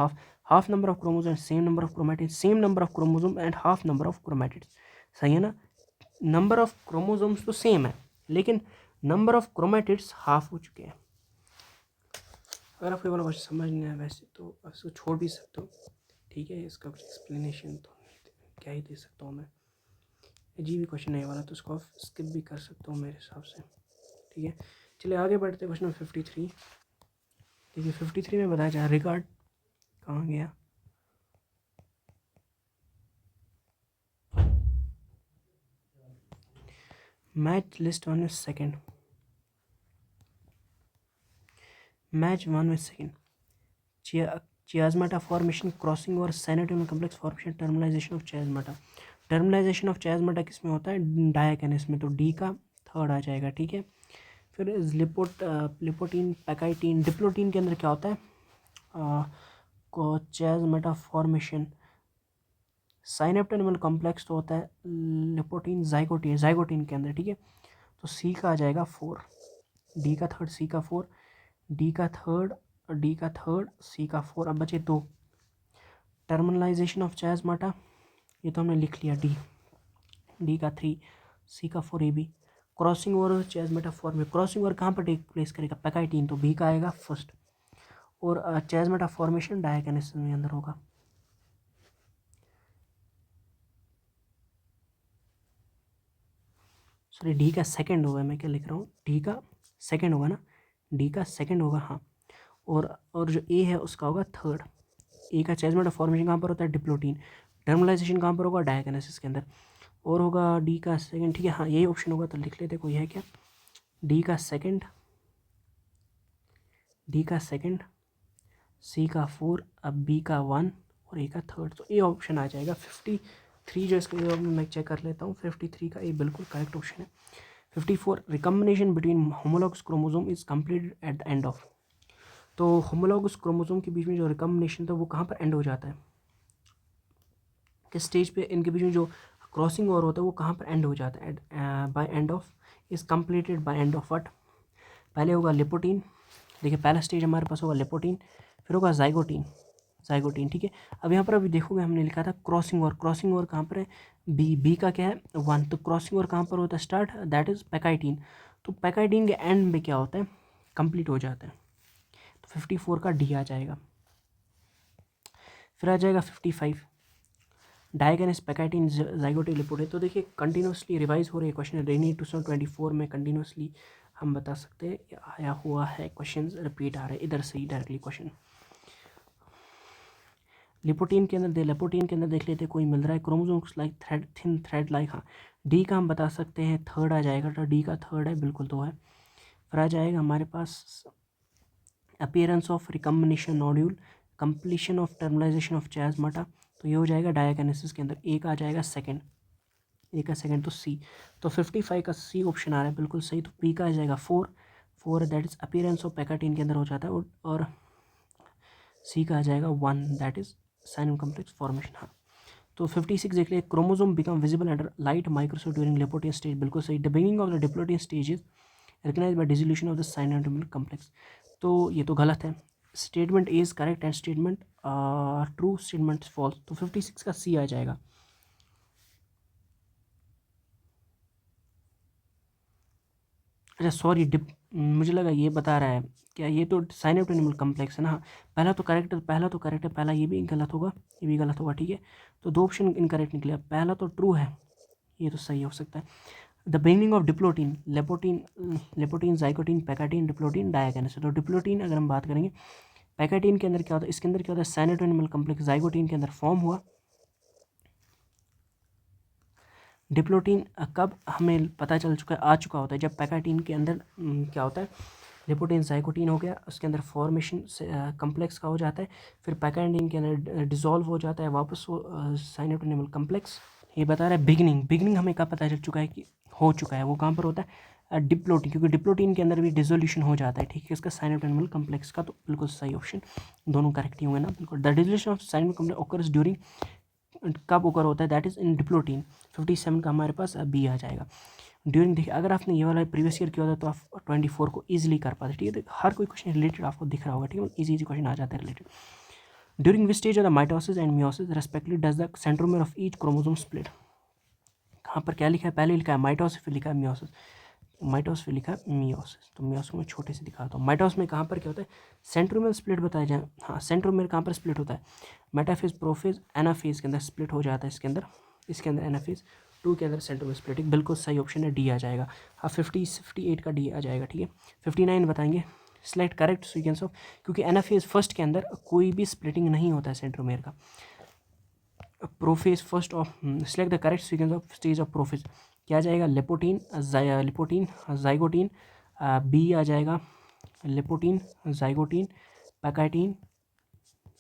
half number of chromosome and same number of chromatids, same number of chromosome and half number of chromatids. सही है ना, नंबर ऑफ क्रोमोसोम्स तो सेम है लेकिन नंबर ऑफ क्रोमेटिड्स हाफ हो चुके हैं। अगर आपको ये वाला क्वेश्चन समझ नहीं आया वैसे तो इसको छोड़ भी सकते हो। ठीक है, इसका कुछ एक्सप्लेनेशन तो क्या ही दे सकता हूँ मैं, अजीब ही क्वेश्चन है ये वाला, तो इसको आप स्किप भी कर सकते हो मेरे हिसाब से। ठीक है, चलिए आगे बढ़ते हैं। क्वेश्चन 53। देखिए 53 में बताया जा रिगार्ड, कहाँ गया, मैच लिस्ट 1 में सेकेंड, मैच 1 में सेकेंड, chiasmata formation, क्रॉसिंग और synaptonemal complex formation, terminalisation of chiasmata। Terminalisation of chiasmata किस में होता है, डायकेनेस में, तो डी का थर्ड आ जाएगा। ठीक है, फिर लिपोटीन, पैकाइटीन, डिप्लोटीन के अंदर क्या होता है, chiasmata फॉर्मेशन। साइनेप्टोनिमल कॉम्प्लेक्स तो होता है लिपोटीन, जाइगोटीन के अंदर। ठीक है, तो सी का आ जाएगा 4, डी का थर्ड, सी का 4, डी का थर्ड, सी का 4। अब बचे 2, टर्मिनलाइजेशन ऑफ chiasmata, ये तो हमने लिख लिया, डी का 3, सी का 4, A B. Crossing over chiasmata form में, क्रॉसिंग ओवर कहाँ पर टेक प्लेस करेगा, पैकाइटीन, तो बी का आएगा फर्स्ट। और chiasmata फॉर्मेशन डायकेनेसिस में अंदर होगा। सॉरी, डी का सेकंड होगा, मैं क्या लिख रहा हूँ, डी का सेकंड होगा ना, डी का सेकंड होगा, हाँ। और जो ए है उसका होगा थर्ड। ए का chiasmata फॉर्मेशन कहाँ पर होता है, डिप्लोटीन। टर्मिनलाइजेशन कहाँ पर होगा, डायकेनेसिस के अंदर। और होगा डी का सेकंड। ठीक है, हाँ यही ऑप्शन होगा, तो लिख लेते, कोई है क्या, डी का सेकंड, सी का 4, अब बी का 1 और ए का थर्ड, तो ए ऑप्शन आ जाएगा। 53 जो इसका जवाब मैं चेक कर लेता हूँ, 53 का ए बिल्कुल करेक्ट ऑप्शन है। 54 recombination between homologous chromosome is completed eight the end of, तो होमोलॉगस क्रोमोसोम के बीच में जो रिकम्बिनेशन था वो कहाँ पर एंड हो जाता है, किस स्टेज पे इनके बीच में जो क्रॉसिंग ओवर होता है वो कहाँ पर एंड हो जाता है, by end of, is completed by end of what, पहले होगा लिपोटीन। देखिए पहला स्टेज हमारे पास होगा लिपोटीन, फिर होगा जाइगोटीन। ठीक है, अब यहाँ पर अभी देखोगे हमने लिखा था क्रॉसिंग ओवर कहाँ पर है, बी का क्या है 1, तो क्रॉसिंग ओवर कहाँ पर होता है स्टार्ट, दैट इज पैकाइटीन। तो पैकाइटीन के एंड में क्या होता है, कंप्लीट हो जाता है, तो 54 का डी आ जाएगा। फिर आ जाएगा 55, डायगोनस पैकेटिन जाइगोटी लिपोटिन। तो देखिए कंटिन्यूसली रिवाइज हो रही है क्वेश्चन, रेनी 2024 में कंटिन्यूसली हम बता सकते हैं आया हुआ है, क्वेश्चन रिपीट आ रहे हैं इधर से ही डायरेक्टली क्वेश्चन। लिपोटीन के अंदर लिपोटीन के अंदर देख लेते कोई मिल रहा है, chromosomes like thread, thin thread like. हाँ, डी का हम बता सकते हैं थर्ड आ जाएगा, तो डी का थर्ड है बिल्कुल, तो है। फिर आ जाएगा हमारे पास appearance of recombination nodule, completion of terminalisation of chiasma, तो ये हो जाएगा डायगोनेसिस के अंदर। ए का आ जाएगा सेकंड, ए का सेकंड तो सी, तो 55 का सी ऑप्शन आ रहा है बिल्कुल सही। तो पी का आ जाएगा 4 that is appearance of pachytene के अंदर हो जाता है, और सी का आ जाएगा 1 दैट इज साइनम कॉम्प्लेक्स फॉर्मेशन। हाँ, तो 56 देख लिया, chromosome become visible under light microscope during leptotene stage, बिल्कुल सही। The beginning of the diplotene stage is recognised by dissolution of the साइनम कॉम्प्लेक्स, तो ये तो गलत है। Statement A is correct and statement true, statement false, तो 56 का सी आ जाएगा। अच्छा सॉरी, मुझे लगा ये बता रहा है क्या, ये तो साइनोटोनिमल कम्प्लेक्स है ना। पहला तो करेक्ट है, पहला ये भी गलत होगा, ये भी गलत होगा, ठीक है। तो दो ऑप्शन इनकरेक्ट निकले, पहला तो ट्रू है, ये तो सही हो सकता है। The beginning of diplotene, leptotene zygotene pachytene diplotene diakinesis. तो डिप्लोटीन अगर हम बात करेंगे, पैकेटीन के अंदर क्या होता है, इसके अंदर क्या होता है साइनोटोनिमल कम्प्लेक्स जाइकोटीन के अंदर फॉर्म हुआ। डिप्लोटीन कब हमें पता चल चुका है, आ चुका होता है जब पैकेटीन के अंदर क्या होता है, लिपोटीन जाइकोटीन हो गया, उसके अंदर फॉर्मेशन कम्प्लेक्स का हो जाता है, फिर पैकेटीन के अंदर डिसॉल्व हो जाता है वापस वो साइनोटोनिमल कम्प्लेक्स। ये बता रहा है बिगिनिंग हमें कब पता चल चुका है कि हो चुका है, वो कहाँ पर होता है डिप्लोटीन, क्योंकि डिप्लोटीन के अंदर भी डिसोल्यूशन हो जाता है, ठीक है, इसका साइनोटोनिमल कम्प्लेक्स का। तो बिल्कुल सही ऑप्शन, दोनों करेक्ट ही होंगे ना, बिल्कुल। The dissolution of synaptonemal complex occurs during, कब ओकर होता है, दैट इज इन डिप्लोटीन। 57 का हमारे पास बी आ जाएगा। ड्यूरिंग, देखिए अगर आपने ये वाला प्रीवियस ईयर किया होता तो आप 24 को ईजिली कर पाते, ठीक है। तो हर कोई क्वेश्चन रिलेटेड आपको दिख रहा होगा, ठीक है, इजी क्वेश्चन आ जाता है related. During which stage of the mitosis and meiosis respectively does the centromere of each chromosome split. कहाँ पर क्या लिखा है, पहले लिखा है माइटोसिस, फिर लिखा है मियोसिस, माइटोस फिर लिखा है मियोसिस। तो मियोसिस में छोटे से दिखाता हूँ। माइटोस में कहाँ पर क्या होता है, सेंट्रोमियर स्प्लिट बताया जाए। हाँ, सेंट्रोमियर कहाँ पर स्प्लिट होता है, मेटाफेज, प्रोफेज, एनाफेज के अंदर स्प्लिट हो जाता है, इसके अंदर एनाफेज 2 के अंदर सेंट्रोमियर स्प्लिटिंग, बिल्कुल सही ऑप्शन है, डी आ जाएगा। हाँ, 58 का डी आ जाएगा, ठीक है। 59 बताएंगे, सिलेक्ट करेक्ट सीक्वेंस ऑफ, क्योंकि एनाफेज फर्स्ट के अंदर कोई भी स्प्लिटिंग नहीं होता है सेंट्रोमियर का। Prophase first of, select the correct sequence of stage of prophase, क्या आ जाएगा, लिपोटीन जाइगोटीन, बी आ जाएगा leptotene zygotene pachytene,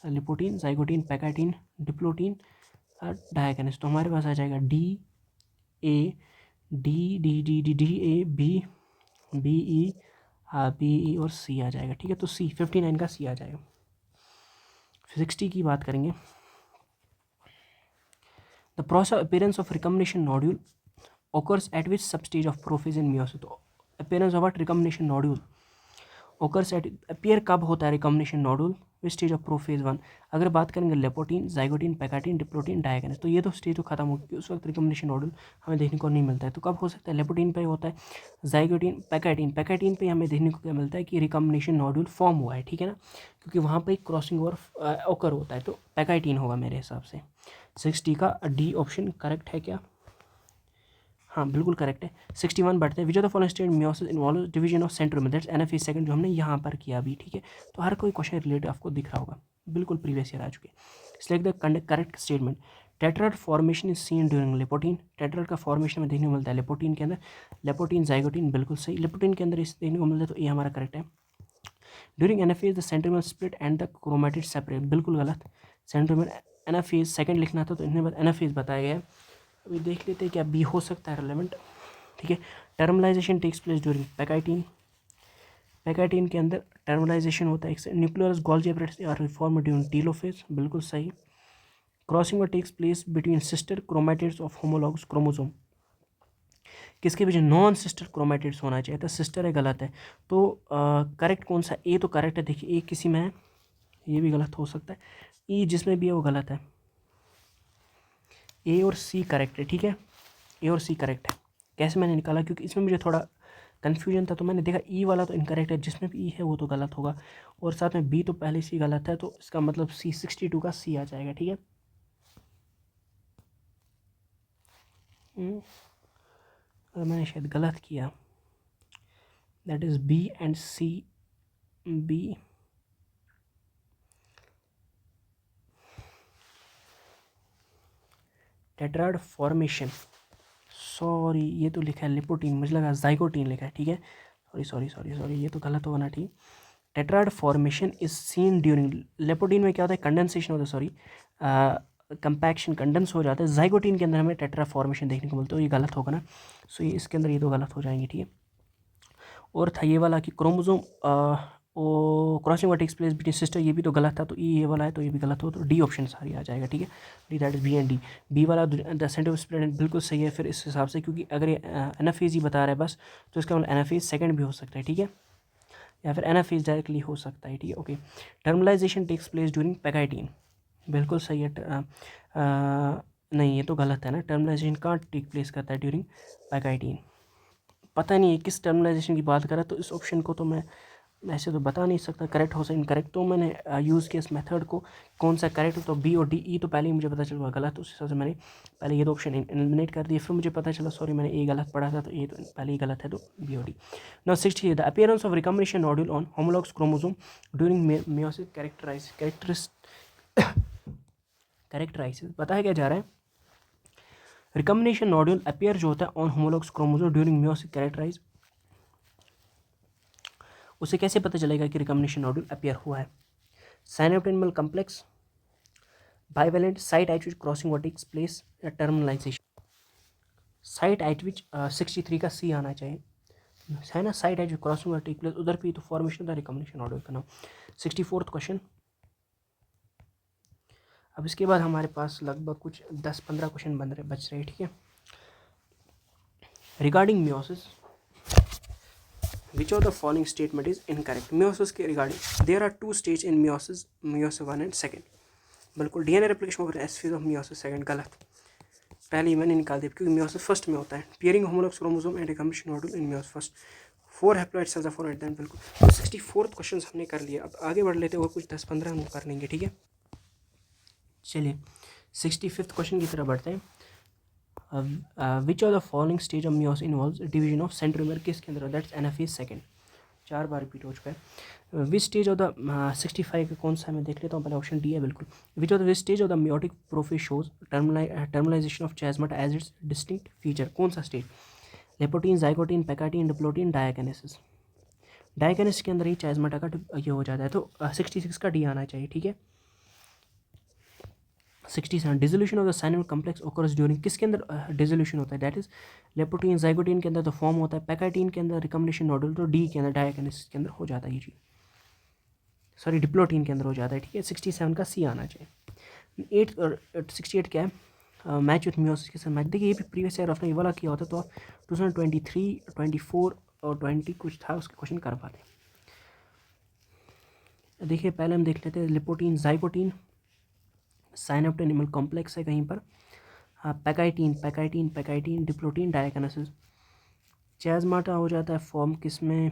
leptotene zygotene pachytene diplotene diakinesis. तो हमारे पास आ जाएगा डी ए बी ई और सी आ जाएगा, ठीक है। तो सी 59 का सी आ जाएगा। 60 की बात करेंगे, the process of appearance of recombination nodule occurs at which substage of prophase in meiosis। तो appearance of what recombination nodule occurs at, appear कब होता है recombination nodule, which stage of prophase 1। अगर बात करेंगे लेपोटीन जाइगोटीन पैकेटीन डिप्लोटीन डायगोनस, तो ये तो स्टेज तो खत्म हो गई, उस वक्त रिकम्बिनेशन नोड्यूल हमें देखने को नहीं मिलता है। तो कब हो सकता है, लेपोटीन पे होता है, जाइगोटीन पैकेटीन पे हमें देखने को क्या मिलता है कि रिकम्बिनेशन नोड्यूल फॉर्म हुआ है, ठीक है ना, क्योंकि वहाँ पर क्रॉसिंग ओवर ओकर होता है, तो पैकेटीन होगा मेरे हिसाब से। 60 का डी ऑप्शन करेक्ट है क्या, हाँ बिल्कुल करेक्ट है। 61 बढ़ते हैं, which of the following stage meiosis involve division of centromere, that's anaphase second, जो हमने यहाँ पर किया अभी, ठीक है। तो हर कोई क्वेश्चन रिलेटेड आपको दिख रहा होगा, बिल्कुल प्रीवियस ईयर आ चुके। Select the correct statement, tetrad formation is seen during leptotene, tetrad का फॉर्मेशन में देखने को मिलता है लेपोटीन के अंदर, लेपोटीन जाइगोटीन बिल्कुल सही, लेपोटीन के अंदर इस देखने को मिलता है, तो ये हमारा करेक्ट है। During anaphase the centromere split and the chromatid separate, बिल्कुल गलत, सेंट्रोमियर एनाफेज सेकंड लिखना था, तो इन्हें एनाफेज बताया गया है। अभी देख लेते हैं क्या बी हो सकता है रिलेवेंट, ठीक है। Terminalization takes place during pachytene के अंदर टर्मलाइजेशन होता है, nucleus Golgi apparatus are reform during telophase, बिल्कुल सही। Crossing over takes place between sister chromatids of homologous chromosome, किसके बीच, नॉन सिस्टर क्रोमेटिड्स होना चाहिए था, सिस्टर है गलत है। तो करेक्ट कौन सा, ए तो करेक्ट है, देखिए ए किसी में है, ये भी गलत हो सकता है, ई जिसमें भी है वो गलत है, ए और सी करेक्ट है, ठीक है, ए और सी करेक्ट है। कैसे मैंने निकाला, क्योंकि इसमें मुझे थोड़ा कन्फ्यूजन था, तो मैंने देखा ई वाला तो इनकरेक्ट है, जिसमें भी ई है वो तो गलत होगा, और साथ में बी तो पहले से ही गलत है, तो इसका मतलब सी 62 का सी आ जाएगा, ठीक है। मैंने शायद गलत किया, that is B and C, B tetrad formation, sorry ये तो लिखा है लिपोटीन, मुझे लगा जाइगोटीन लिखा है, ठीक है, सॉरी ये तो गलत होगा ना, ठीक। Tetrad formation is seen during, leptotene में क्या होता है, कंडेंसेशन होता है, सॉरी कंपैक्शन, कंडेंस हो जाता है, जाइगोटीन के अंदर हमें टेट्रा फॉर्मेशन देखने को मिलता है, तो ये गलत होगा ना, सो ये इसके अंदर ये दो गलत हो जाएंगे, ठीक है। और था ये वाला कि क्रोमोसोम वो crossing what takes place between sister, ये भी तो गलत था, तो ये वाला है, तो ये भी गलत हो, तो डी ऑप्शन सारी आ जाएगा, ठीक है, D that is B and D. B वाला द सेंटर ऑफ स्प्रेड बिल्कुल सही है फिर इस हिसाब से, क्योंकि अगर ये एनाफेज ही बता रहा है बस, तो इसका मतलब एनाफेज सेकंड भी हो सकता है, ठीक है, या फिर एनाफेज डायरेक्टली हो सकता है, ठीक है, okay. Terminalisation takes place during pachytene, बिल्कुल सही है, नहीं ये तो गलत है ना, टर्मलाइजेशन कहाँ टेक प्लेस करता है ड्यूरिंग पैकाइटीन, पता नहीं है किस टर्मलाइजेशन की बात कर रहा है, तो इस ऑप्शन को तो मैं ऐसे तो बता नहीं सकता करेक्ट हो सकता इनकरेक्ट, तो मैंने यूज़ किया इस मेथड को, कौन सा करेक्ट हो, तो बी और डी, ई तो पहले ही मुझे पता चला गलत, उस हिसाब से मैंने पहले ये दो ऑप्शन एलिमिनेट कर दिए, फिर मुझे पता चला सॉरी मैंने ए गलत पढ़ा था, तो ये तो पहले ही गलत है, तो बी और D. Now 60 the appearance of recombination nodule on homologous chromosome during meiosis कैरेक्टराइजेस, बताया क्या जा रहा है, रिकॉम्बिनेशन नोड्यूल अपीयर जो होता है on homologous chromosome during meiosis characterise, उसे कैसे पता चलेगा कि रिकॉम्बिनेशन नोड्यूल अपीयर हुआ है, synaptonemal complex, bivalent, site at which crossing what takes place, या टर्मिनलाइजेशन, साइट एट विच 63 का सी आना चाहिए, है ना, site at which crossing what take place, उधर भी तो फॉर्मेशन होता है रिकॉम्बिनेशन नोड्यूल का नाम। 64th क्वेश्चन, अब इसके बाद हमारे पास लगभग कुछ 10-15 क्वेश्चन बच रहे, ठीक है। Regarding meiosis which of the following statement is incorrect, meiosis के regarding, there are two stages in meiosis 1 and 2, बिल्कुल DNA replication over S phase of meiosis second, गलत, पहले ही मैंने निकाल दिया क्योंकि मियोसिस फर्स्ट में होता है, pairing homologous chromosome and recombination nodule in meiosis first, 4 haploid cells are formed at the end, बिल्कुल। तो 64th क्वेश्चन हमने कर लिया, अब आगे बढ़ लेते और कुछ 10-15 हम कर लेंगे, ठीक है। चलिए 65th क्वेश्चन की तरफ बढ़ते हैं, which of the following stage of meiosis involves division of centromere, किसके अंदर, that's anaphase second, 4 bar repeat हो चुका है। विच स्टेज ऑफ द 65 का कौन सा है मैं देख लेता हूँ, पहले ऑप्शन डी है बिल्कुल, which of the which stage of the meiotic prophase shows terminalisation of chiasmata as its distinct feature, कौन सा stage, leptotene, zygotene, pachytene, diplotene, diakinesis, diakinesis के अंदर ही चास्माटा का ये हो जाता है, तो 66 का डी आना चाहिए, ठीक है। 67 डिसोल्यूशन ऑफ द साइनोमिक कॉम्प्लेक्स ओकर्स ड्यूरिंग, किसके अंदर डिसोल्यूशन होता है, दैट इज लेपोटीन, जाइगोटीन के अंदर तो फॉर्म होता है, पैकाटीन के अंदर रिकॉम्बिनेशन नोड्यूल, तो डी के अंदर डायकिनेसिस के अंदर हो जाता है ये चीज़, सॉरी डिप्लोटीन के अंदर हो जाता है, ठीक है। 67 का सी आना चाहिए। 8 और 68 क्या है, मैच विथ मियोसिस के साथ मैच, देखिए ये भी प्रीवियस ईयर आपने ये वाला किया होता तो 2023, 24 और 20 कुछ था उसके क्वेश्चन कर पाते। देखिए पहले हम देख लेते हैं लिपोटीन, जाइगोटीन, साइनोप्टेनिमल कॉम्प्लेक्स है कहीं पर, हाँ पैकाइटीन, डिप्लोटीन, डायकिनेसिस, चास्माटा हो जाता है फॉर्म किसमें,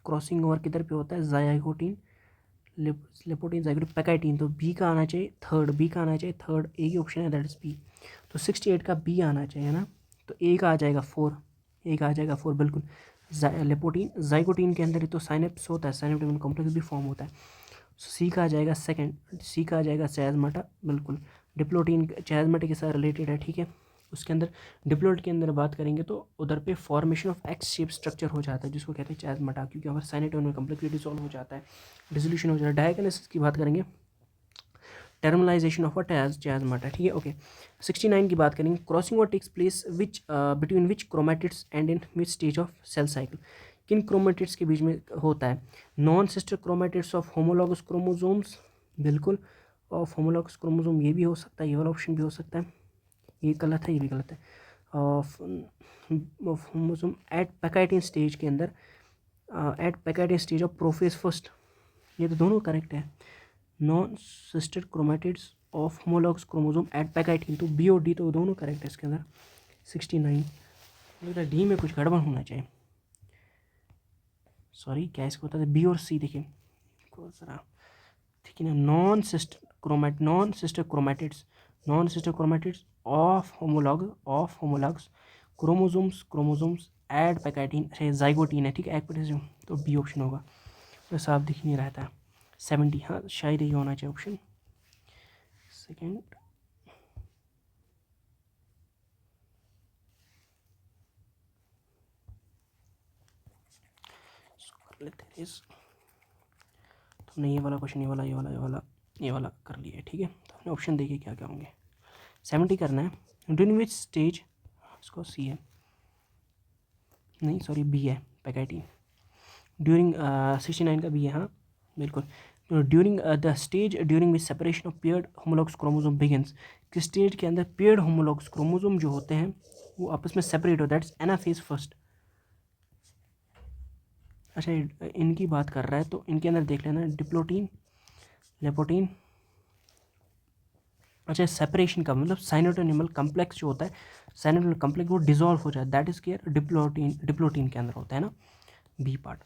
क्रॉसिंग ओवर किधर पे होता है, जाइगोटीन, लेपोटीन, जाइगोटीन, पैकाइटीन, तो बी का आना चाहिए थर्ड, बी का आना चाहिए थर्ड, ए की ऑप्शन है दैट इज बी, तो 68 का बी आना चाहिए ना, तो ए का आ जाएगा 4, ए का आ जाएगा 4 बिल्कुल। लेपोटीन, जाइगोटीन के अंदर ही तो साइनेप्स होता है, साइनेप्टिक कॉम्प्लेक्स भी फॉर्म होता है, सी का आ जाएगा सेकंड, सी का आ जाएगा चास्माटा, बिल्कुल डिप्लोटीन चास्माटा के साथ रिलेटेड है, ठीक है। उसके अंदर डिप्लोट के अंदर बात करेंगे तो उधर पे formation of x shape structure हो जाता है जिसको कहते हैं चास्माटा, क्योंकि अगर साइनेटोन में कम्प्लीटली डिसॉल्व हो जाता है, डिसोल्यूशन हो जाता है। डायकिनेसिस की बात करेंगे, टर्मिनलाइजेशन ऑफ अ चास्माटा, ठीक है, ओके। 69 की बात करेंगे, crossing what takes place which between which chromatids and in which stage of cell cycle, किन क्रोमैटिड्स के बीच में होता है, non sister chromatids of homologous chromosomes, बिल्कुल ऑफ होमोलॉगस क्रोमोसोम, ये भी हो सकता है, ये वाला ऑप्शन भी हो सकता है, ये गलत है, ये भी गलत है, of chromosome at pachytene stage के अंदर, at pachytene stage of prophase first, ये तो दोनों करेक्ट है, non sister chromatids of homologous chromosome at pachytene, तो बी और डी तो दोनों करेक्ट है इसके अंदर। 69 लग रहा है डी में कुछ गड़बड़ होना चाहिए, सॉरी क्या इसको होता है, बी और सी देखिए ज़रा, ठीक है ना, non sister chromatids of homologs chromosomes at pachytene, अच्छा जाइगोटीन है, ठीक है, एक्टिज्म, तो बी ऑप्शन होगा। तो साफ दिख नहीं रहता है। 70, हाँ शायद ये होना चाहिए ऑप्शन सेकेंड। कर लेते हैं इस, तो हमने ये वाला क्वेश्चन, ये वाला कर लिया है, ठीक है। तो हमने ऑप्शन देखिए क्या क्या होंगे। 70 करना है, ड्यूरिंग विच स्टेज, इसको सी है, नहीं सॉरी बी है पैकेटीन। ड्यूरिंग 69 का बी है, हाँ बिल्कुल। During the stage during which separation of paired homologous chromosome begins, किस स्टेज के अंदर पेयर्ड होमोलॉगस क्रोमोसोम जो होते हैं वो आपस में सेपरेट हो, दैट्स एनाफेज फर्स्ट। अच्छा इनकी बात कर रहा है तो इनके अंदर देख लेना डिप्लोटीन, लेपोटीन। अच्छा सेपरेशन का मतलब साइनोटोनिमल कम्प्लेक्स जो होता है, साइनोटोनिमल कम्प्लेक्स वो डिजोल्व हो जाए, दैट इज केयर डिप्लोटीन के अंदर होता है ना, बी पार्ट।